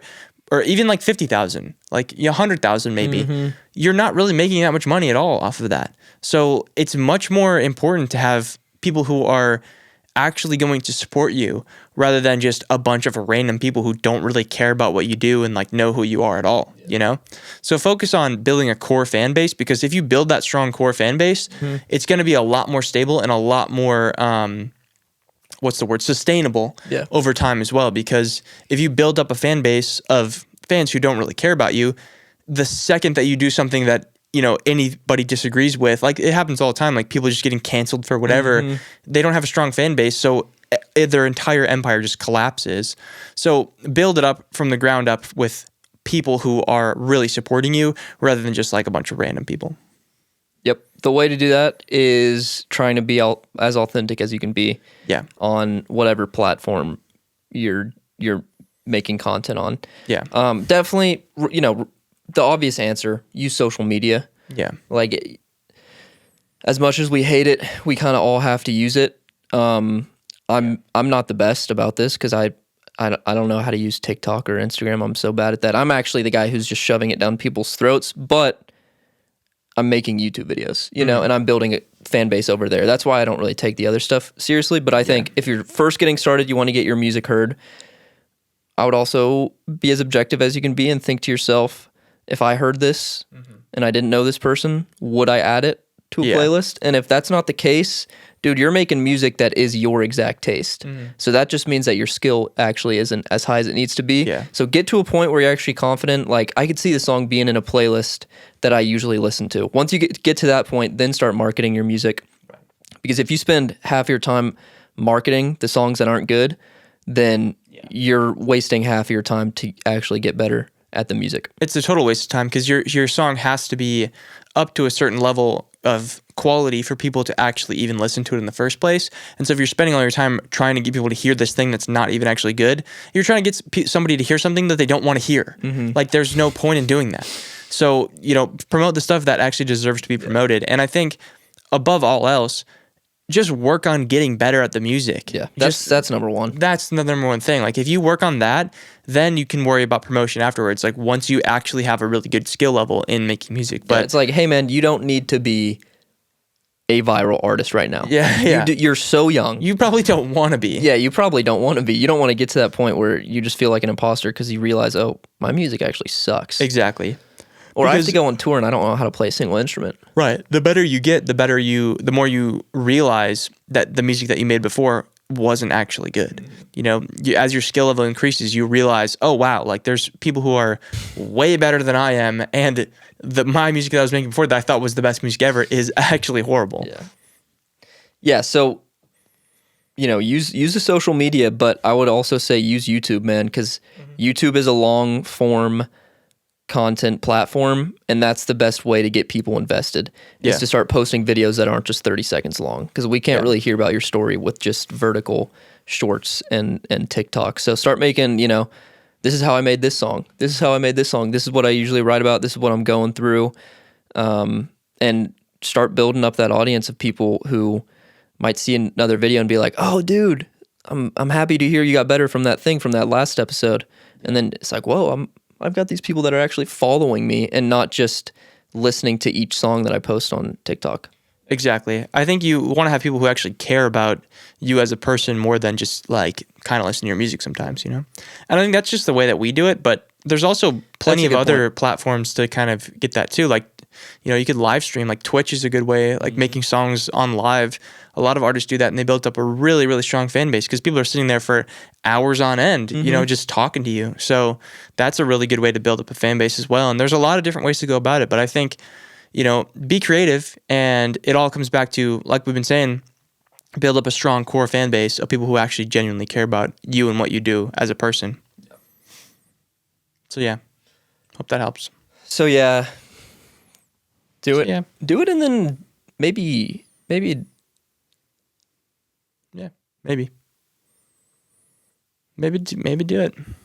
or even like 50,000, like 100,000 maybe. You're not really making that much money at all off of that. So it's much more important to have people who are actually going to support you rather than just a bunch of random people who don't really care about what you do and like know who you are at all, So focus on building a core fan base, because if you build that strong core fan base, it's going to be a lot more stable and a lot more, sustainable over time as well. Because if you build up a fan base of fans who don't really care about you, the second that you do something that anybody disagrees with, like it happens all the time, like people just getting canceled for whatever, they don't have a strong fan base, so their entire empire just collapses. So build it up from the ground up with people who are really supporting you rather than just like a bunch of random people. Yep. The way to do that is trying to be as authentic as you can be on whatever platform you're making content on. Definitely, the obvious answer, use social media. Like, as much as we hate it, we kind of all have to use it. I'm not the best about this because I don't know how to use TikTok or Instagram. I'm so bad at that. I'm actually the guy who's just shoving it down people's throats, but I'm making YouTube videos, and I'm building a fan base over there. That's why I don't really take the other stuff seriously. But I think if you're first getting started, you want to get your music heard, I would also be as objective as you can be and think to yourself, if I heard this and I didn't know this person, would I add it to a playlist? And if that's not the case, dude, you're making music that is your exact taste. So that just means that your skill actually isn't as high as it needs to be. So get to a point where you're actually confident. Like, I could see the song being in a playlist that I usually listen to. Once you get to that point, then start marketing your music. Because if you spend half your time marketing the songs that aren't good, then you're wasting half of your time to actually get better at the music. It's a total waste of time, because your song has to be up to a certain level of quality for people to actually even listen to it in the first place. And so if you're spending all your time trying to get people to hear this thing that's not even actually good, you're trying to get somebody to hear something that they don't want to hear. Like, there's no point in doing that. So, promote the stuff that actually deserves to be promoted. And I think above all else, just work on getting better at the music. That's number one. That's the number one thing. Like, if you work on that, then you can worry about promotion afterwards. Like, once you actually have a really good skill level in making music. But it's like, hey man, you don't need to be a viral artist right now. You're so young. You probably don't want to be. Yeah, you probably don't want to be. You don't want to get to that point where you just feel like an imposter because you realize, oh, my music actually sucks. Exactly. Or I have to go on tour and I don't know how to play a single instrument. Right. The better you get, the more you realize that the music that you made before wasn't actually good. As your skill level increases, you realize, oh wow, like there's people who are way better than I am, and my music that I was making before that I thought was the best music ever is actually horrible. Yeah. So, use the social media, but I would also say use YouTube, man, because YouTube is a long form content platform, and that's the best way to get people invested is to start posting videos that aren't just 30 seconds long, because we can't really hear about your story with just vertical shorts and TikTok. So start making, this is how I made this song. This is how I made this song. This is what I usually write about. This is what I'm going through. And start building up that audience of people who might see another video and be like, oh dude, I'm happy to hear you got better from that last episode. And then it's like, whoa, I've got these people that are actually following me and not just listening to each song that I post on TikTok. Exactly. I think you want to have people who actually care about you as a person more than just like kind of listen to your music sometimes, And I think that's just the way that we do it. But there's also plenty of other platforms to kind of get that too. Like, you could live stream. Like Twitch is a good way. Like making songs on live. A lot of artists do that, and they built up a really, really strong fan base because people are sitting there for hours on end, just talking to you. So that's a really good way to build up a fan base as well. And there's a lot of different ways to go about it. But I think be creative, and it all comes back to, like we've been saying, build up a strong core fan base of people who actually genuinely care about you and what you do as a person. So yeah, hope that helps. So yeah, do it. Yeah. Do it, and then maybe. Yeah, maybe do it. I'm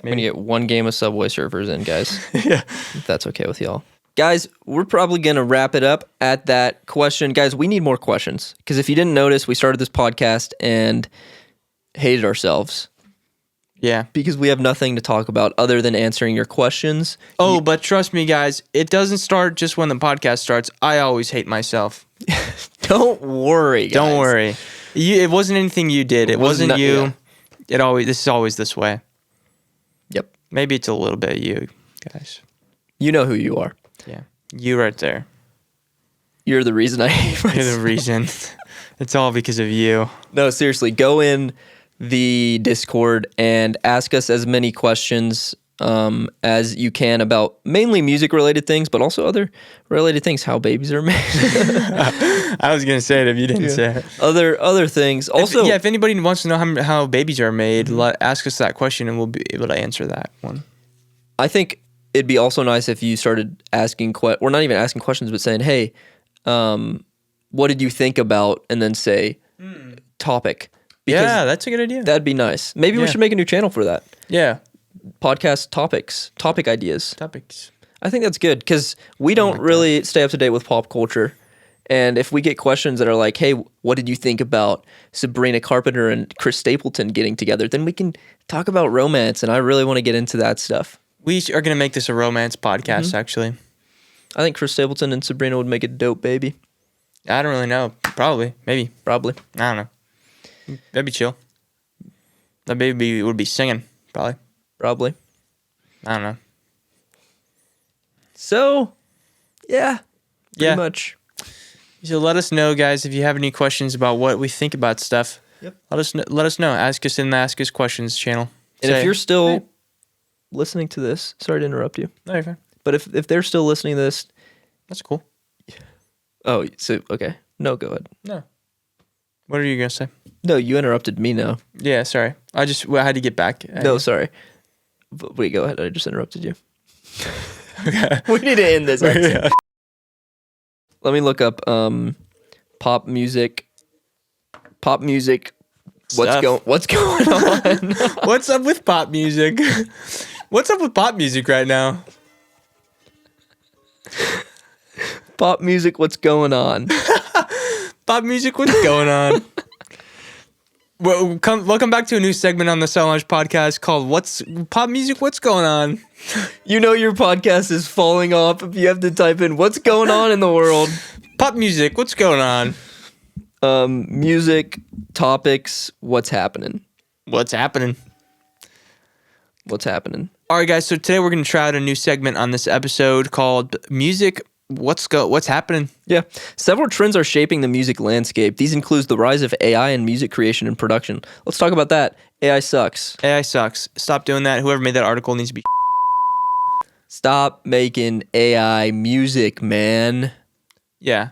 gonna get one game of Subway Surfers in, guys. Yeah, if that's okay with y'all. Guys, we're probably going to wrap it up at that question. Guys, we need more questions, because if you didn't notice, we started this podcast and hated ourselves. Yeah. Because we have nothing to talk about other than answering your questions. Oh, but trust me, guys, it doesn't start just when the podcast starts. I always hate myself. Don't worry, guys. Don't worry. It wasn't anything you did. It wasn't you. Yeah. This is always this way. Yep. Maybe it's a little bit of you, guys. You know who you are. Yeah. You right there. You're the reason I hate myself. You're the reason. It's all because of you. No, seriously, go in the Discord and ask us as many questions as you can about mainly music-related things, but also other related things, how babies are made. I was going to say it if you didn't say it. Other things. Also, if anybody wants to know how babies are made, ask us that question and we'll be able to answer that one. I think it'd be also nice if you started asking, or not even asking questions, but saying, hey, what did you think about, and then say topic. Because yeah, that's a good idea. That'd be nice. Maybe we should make a new channel for that. Yeah. Podcast topic ideas. Topics. I think that's good, because we don't really stay up to date with pop culture. And if we get questions that are like, hey, what did you think about Sabrina Carpenter and Chris Stapleton getting together, then we can talk about romance, and I really want to get into that stuff. We are going to make this a romance podcast, actually. I think Chris Stapleton and Sabrina would make a dope baby. I don't really know. Probably. Maybe. Probably. I don't know. That'd be chill. That baby would be singing, probably. Probably. I don't know. So, yeah. Pretty much. So let us know, guys, if you have any questions about what we think about stuff. Yep. Let us know. Ask us in the Ask Us Questions channel. And if you're still listening to this, sorry to interrupt you. No, you're fine. But if they're still listening to this, that's cool. Oh, so okay. No, go ahead. No. What are you gonna say? No, you interrupted me now. Yeah, sorry. I had to get back. No, sorry. Wait, go ahead. I just interrupted you. Okay. We need to end this episode. Yeah. Let me look up pop music. Pop music. What's going on? What's up with pop music? What's up with pop music right now? Pop music, what's going on? Pop music, what's going on? Welcome back to a new segment on the Cell Lounge podcast called "What's Pop Music? What's Going On?" You know your podcast is falling off if you have to type in "What's going on in the world?" Pop music, what's going on? Music topics. What's happening? What's happening? What's happening? All right, guys. So today we're going to try out a new segment on this episode called "Music." What's happening? Yeah. Several trends are shaping the music landscape. These include the rise of AI in music creation and production. Let's talk about that. AI sucks. AI sucks. Stop doing that. Whoever made that article needs to be... Stop making AI music, man. Yeah.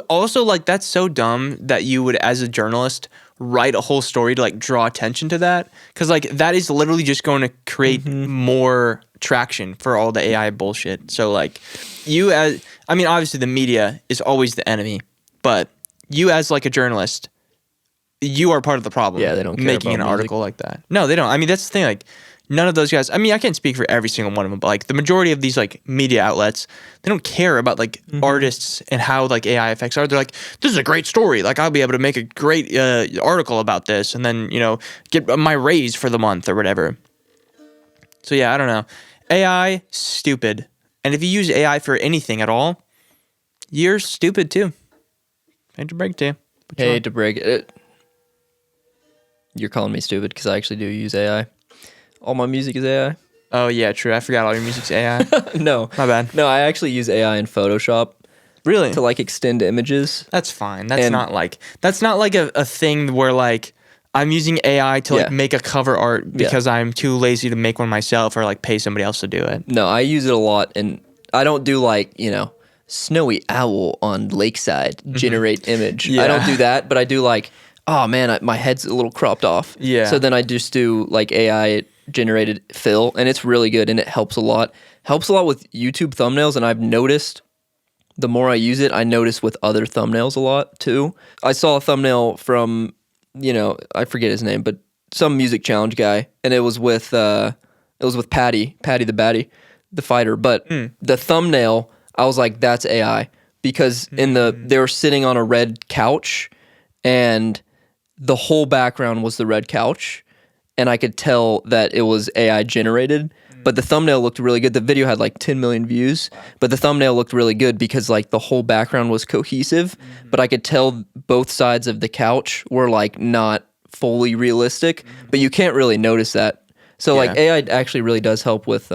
Also, like, that's so dumb that you would, as a journalist, write a whole story to, like, draw attention to that. Because, like, that is literally just going to create more traction for all the AI bullshit. So, like, obviously the media is always the enemy, but you as, like, a journalist, you are part of the problem. Yeah, they don't care making about an article like that. No, they don't. I mean, that's the thing, like, none of those guys, I mean, I can't speak for every single one of them, but, like, the majority of these, like, media outlets, they don't care about, like, artists and how, like, AI effects are. They're like, this is a great story. Like, I'll be able to make a great article about this and then, get my raise for the month or whatever. So, yeah, I don't know. AI, stupid. And if you use AI for anything at all, you're stupid too. Hate to break it to you. But Hey, to break it. You're calling me stupid because I actually do use AI. All my music is AI. Oh, yeah, true. I forgot all your music's AI. No. My bad. No, I actually use AI in Photoshop Really? to like extend images. That's fine. That's not like a thing where like I'm using AI to like Yeah. make a cover art because I'm too lazy to make one myself or like pay somebody else to do it. No, I use it a lot, and I don't do like, snowy owl on lakeside, generate image. I don't do that, but I do like, oh man, my head's a little cropped off. Yeah. So then I just do like AI generated fill, and it's really good, and it helps a lot. Helps a lot with YouTube thumbnails, and I've noticed the more I use it, I notice with other thumbnails a lot too. I saw a thumbnail from, I forget his name, but some music challenge guy, and it was with Patty the Batty, the fighter. But the thumbnail, I was like, that's AI, because they were sitting on a red couch, and the whole background was the red couch, and I could tell that it was AI generated. But the thumbnail looked really good. The video had like 10 million views, but the thumbnail looked really good because like the whole background was cohesive, but I could tell both sides of the couch were like not fully realistic, but you can't really notice that. So like AI actually really does help with,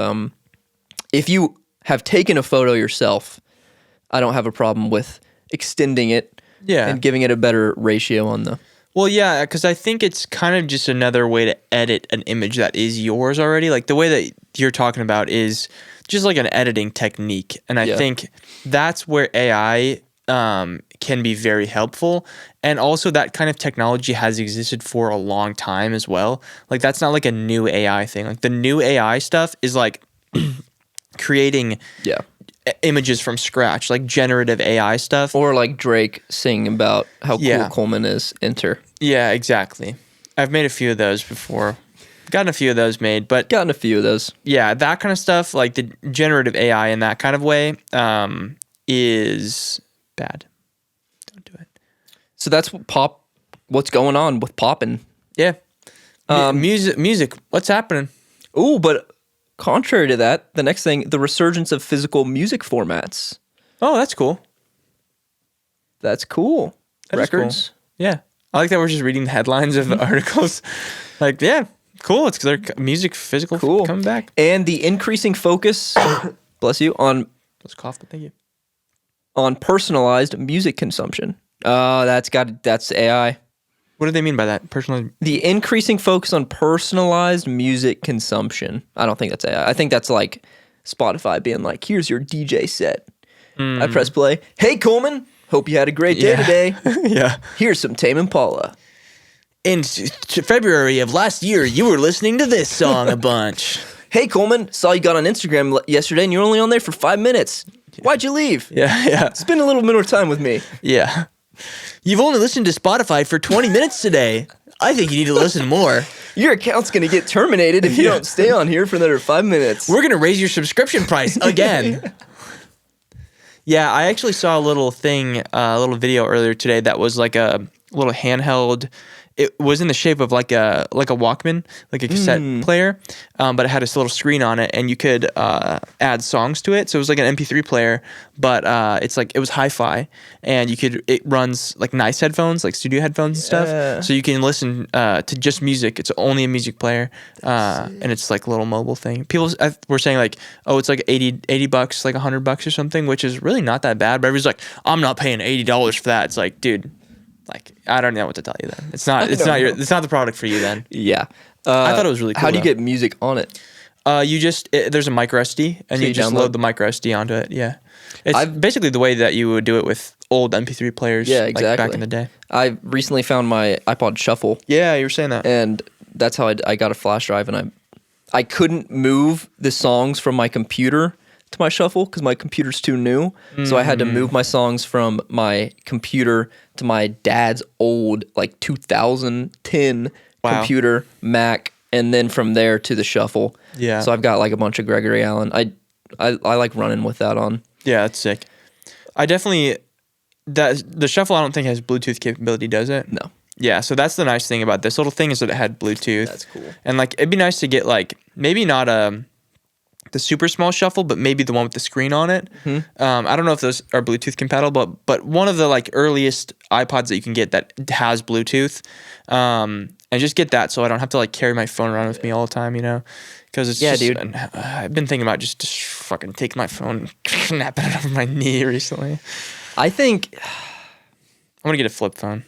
if you have taken a photo yourself, I don't have a problem with extending it and giving it a better ratio on the... Well, yeah, because I think it's kind of just another way to edit an image that is yours already. Like the way that you're talking about is just like an editing technique. And I think that's where AI can be very helpful. And also that kind of technology has existed for a long time as well. Like that's not like a new AI thing. Like the new AI stuff is like creating images from scratch, like generative AI stuff. Or like Drake singing about how cool Coleman is, enter. Yeah, exactly. I've made a few of those before. Gotten a few of those made, but... Gotten a few of those. Yeah, that kind of stuff, like the generative AI in that kind of way, is bad. Don't do it. So that's what's going on with popping. Yeah. Music, what's happening? Ooh, but contrary to that, the next thing, the resurgence of physical music formats. Oh, that's cool. That's cool. That Records. Cool. Yeah. I like that we're just reading the headlines of the articles. Like, yeah, cool. It's because their music physical coming back. And the increasing focus, bless you, on... Let's cough, thank you. On personalized music consumption. That's AI. What do they mean by that? Personalized? The increasing focus on personalized music consumption. I don't think that's AI. I think that's like Spotify being like, here's your DJ set. I press play. Hey, Coleman. Hope you had a great day today. Yeah. Here's some Tame Impala. In February of last year, you were listening to this song a bunch. Hey, Coleman. Saw you got on Instagram yesterday and you were only on there for 5 minutes. Why'd you leave? Yeah. Spend a little bit more time with me. Yeah. You've only listened to Spotify for 20 minutes today. I think you need to listen more. Your account's going to get terminated if you don't stay on here for another 5 minutes. We're going to raise your subscription price again. Yeah, I actually saw a little thing, a little video earlier today that was like a little handheld. It was in the shape of like a Walkman, like a cassette player, but it had this little screen on it, and you could add songs to it. So it was like an MP3 player, but it was hi-fi, and it runs like nice headphones, like studio headphones and stuff. So you can listen to just music. It's only a music player, and it's like a little mobile thing. People were saying like, oh, it's like $80, like $100 or something, which is really not that bad. But everybody's like, I'm not paying $80 for that. It's like, dude. Like, I don't know what to tell you then. It's not the product for you then. Yeah. I thought it was really cool. How do you get music on it? There's a micro SD, and you just load the micro SD onto it. Yeah. It's basically the way that you would do it with old MP3 players. Yeah, exactly. Like back in the day. I recently found my iPod Shuffle. Yeah, you were saying that. And that's how I got a flash drive, and I couldn't move the songs from my computer to my Shuffle because my computer's too new. So I had to move my songs from my computer to my dad's old like 2010 computer Mac, and then from there to the Shuffle. Yeah. So I've got like a bunch of Gregory Allen. I like running with that on. Yeah, that's sick. I definitely the Shuffle I don't think has Bluetooth capability, does it? No. Yeah, so that's the nice thing about this little thing is that it had Bluetooth. That's cool. And like it'd be nice to get like maybe not the the super small shuffle, but maybe the one with the screen on it. I don't know if those are Bluetooth compatible, but one of the like earliest iPods that you can get that has Bluetooth, and just get that so I don't have to like carry my phone around with me all the time, you know, because it's dude. I've been thinking about just fucking taking my phone, snapping it over my knee recently. I think I'm gonna get a flip phone.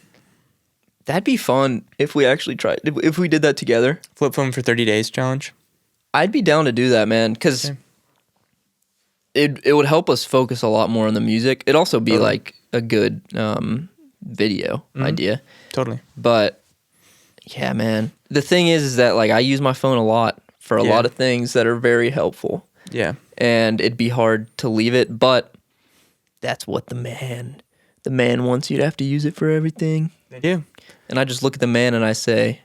that'd be fun if we actually tried. If we did that together. Flip phone for 30 days challenge. I'd be down to do that, man, because it would help us focus a lot more on the music. It'd also be like a good video idea. Totally. But yeah, man. The thing is that like I use my phone a lot for a lot of things that are very helpful. Yeah. And it'd be hard to leave it, but that's what the man wants you to have to use it for everything. They do. And I just look at the man and I say,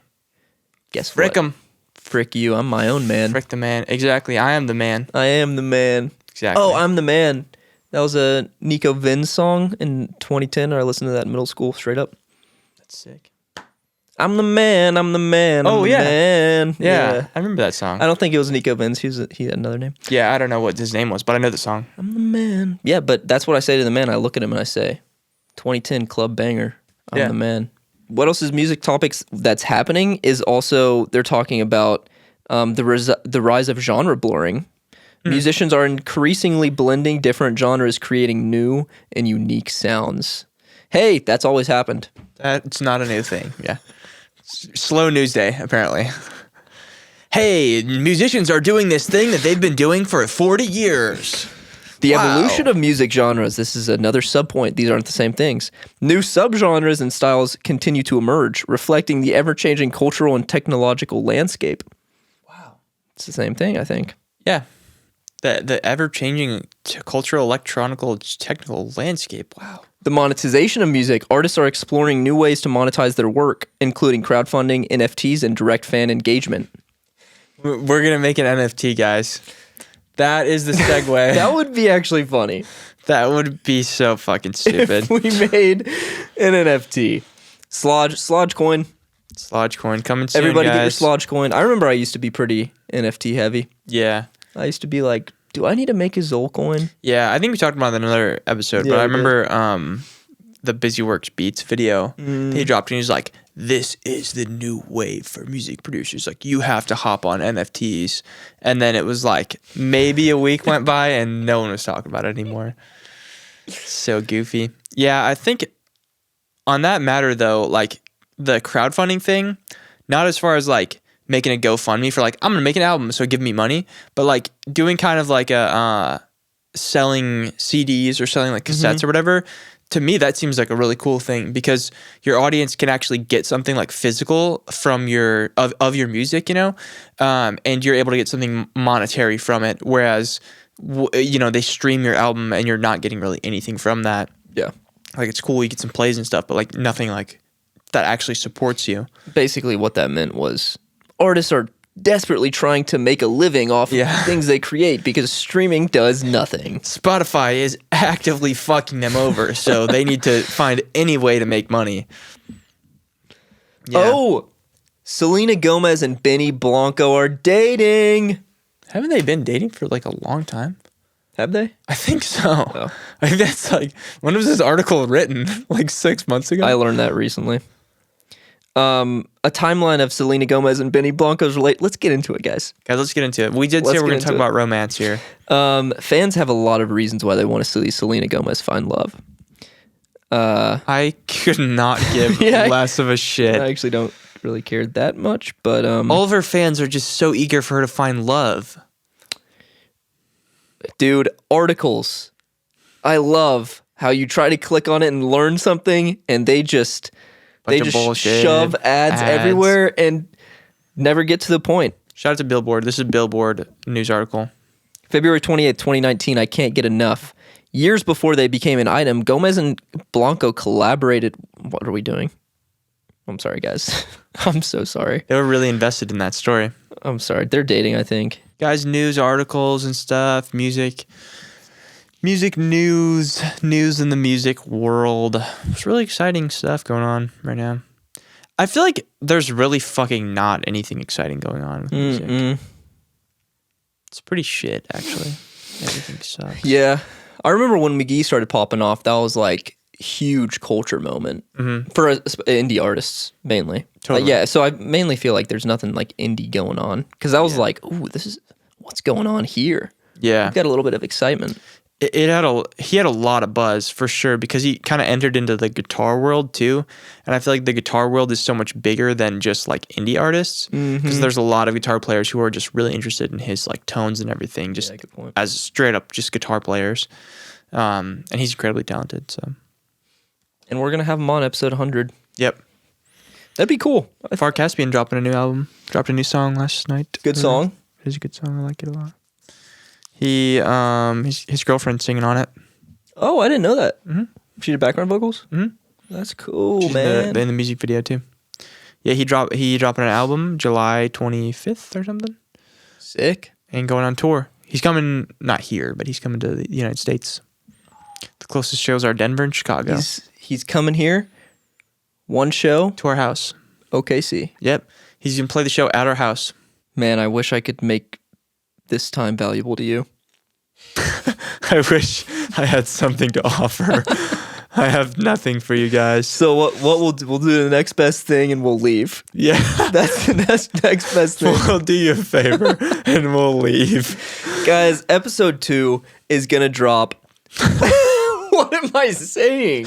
guess Frick what? him. Frick you, I'm my own man. Frick the man. Exactly. I am the man. I am the man. Exactly. Oh, I'm the man. That was a Nico Vins song in 2010. I listened to that in middle school straight up. That's sick. I'm the man. I'm the man. Oh, I'm yeah. the man. Yeah. I remember that song. I don't think it was Nico Vins. He had another name. Yeah, I don't know what his name was, but I know the song. I'm the man. Yeah, but that's what I say to the man. I look at him and I say, 2010 club banger. I'm the man. What else is music topics that's happening is also they're talking about the rise of genre blurring. Musicians are increasingly blending different genres, creating new and unique sounds. Hey, that's always happened. That's not a new thing. Yeah. Slow news day, apparently. Hey, musicians are doing this thing that they've been doing for 40 years. The evolution of music genres, this is another subpoint. These aren't the same things. New subgenres and styles continue to emerge, reflecting the ever-changing cultural and technological landscape. Wow. It's the same thing, I think. Yeah. The ever-changing cultural, electronical, technical landscape. Wow. The monetization of music. Artists are exploring new ways to monetize their work, including crowdfunding, NFTs, and direct fan engagement. We're going to make an NFT, guys. That is the segue. That would be actually funny. That would be so fucking stupid. If we made an NFT. Slodge coin. Slodge coin coming soon, Everybody get your guys. Slodge coin. I remember I used to be pretty NFT heavy. Yeah. I used to be like, do I need to make a Zol coin? Yeah, I think we talked about that in another episode, but I remember the Busy Works Beats video. He dropped and he's like, this is the new wave for music producers. Like, you have to hop on NFTs. And then it was like, maybe a week went by and no one was talking about it anymore. So goofy. Yeah, I think on that matter, though, like the crowdfunding thing, not as far as like making a GoFundMe for like, I'm going to make an album, so give me money. But like doing kind of like a selling CDs or selling like cassettes or whatever. To me, that seems like a really cool thing because your audience can actually get something like physical from your of your music, you know, and you're able to get something monetary from it. Whereas, you know, they stream your album and you're not getting really anything from that. Yeah. Like, it's cool, you get some plays and stuff, but like nothing like that actually supports you. Basically, what that meant was artists are desperately trying to make a living off of things they create because streaming does nothing. Spotify is actively fucking them over, so they need to find any way to make money. Yeah. Oh, Selena Gomez and Benny Blanco are dating. Haven't they been dating for like a long time? Have they? I think so. Oh. I think that's like, when was this article written? Like 6 months ago? I learned that recently. A timeline of Selena Gomez and Benny Blanco's relate. Let's get into it, guys. Guys, let's get into it. We did say we're going to talk about romance here. Fans have a lot of reasons why they want to see Selena Gomez find love. I could not give less of a shit. I actually don't really care that much, but all of her fans are just so eager for her to find love. Dude, articles. I love how you try to click on it and learn something, and they just shove ads everywhere and never get to the point. Shout out to Billboard. This is a Billboard news article. February 28th, 2019, I Can't Get Enough. Years before they became an item, Gomez and Blanco collaborated. What are we doing? I'm sorry, guys. I'm so sorry. They were really invested in that story. I'm sorry. They're dating, I think. Guys, news articles and stuff, music news in the music world. It's really exciting stuff going on right now. I feel like there's really fucking not anything exciting going on with music. It's pretty shit, actually. Everything sucks. Yeah. I remember when McGee started popping off, that was like huge culture moment for indie artists mainly. Totally. Yeah, so I mainly feel like there's nothing like indie going on because I was like, ooh, this is what's going on here. Yeah. I've got a little bit of excitement. He had a lot of buzz for sure because he kind of entered into the guitar world too, and I feel like the guitar world is so much bigger than just like indie artists because there's a lot of guitar players who are just really interested in his like tones and everything, just good point. as straight up just guitar players, and he's incredibly talented. So, And we're gonna have him on episode 100. yep. That'd be cool. Far Caspian dropped a new song last night. Good song. It is a good song. I like it a lot. He his girlfriend's singing on it. Oh, I didn't know that. She did background vocals. That's cool, She's man. in the music video too. Yeah, he dropped an album July 25th or something, Sick. and going on tour. He's coming not here, but he's coming to the United States. The closest shows are Denver and Chicago. He's coming here. One show. To our house. OKC. Yep, he's gonna play the show at our house. Man, I wish I could make this time valuable to you. I wish I had something to offer. I have nothing for you guys. So what we'll do the next best thing and we'll leave. Yeah, That's the next best thing. we'll do you a favor and we'll leave. Guys, episode 2 is gonna drop. What am I saying?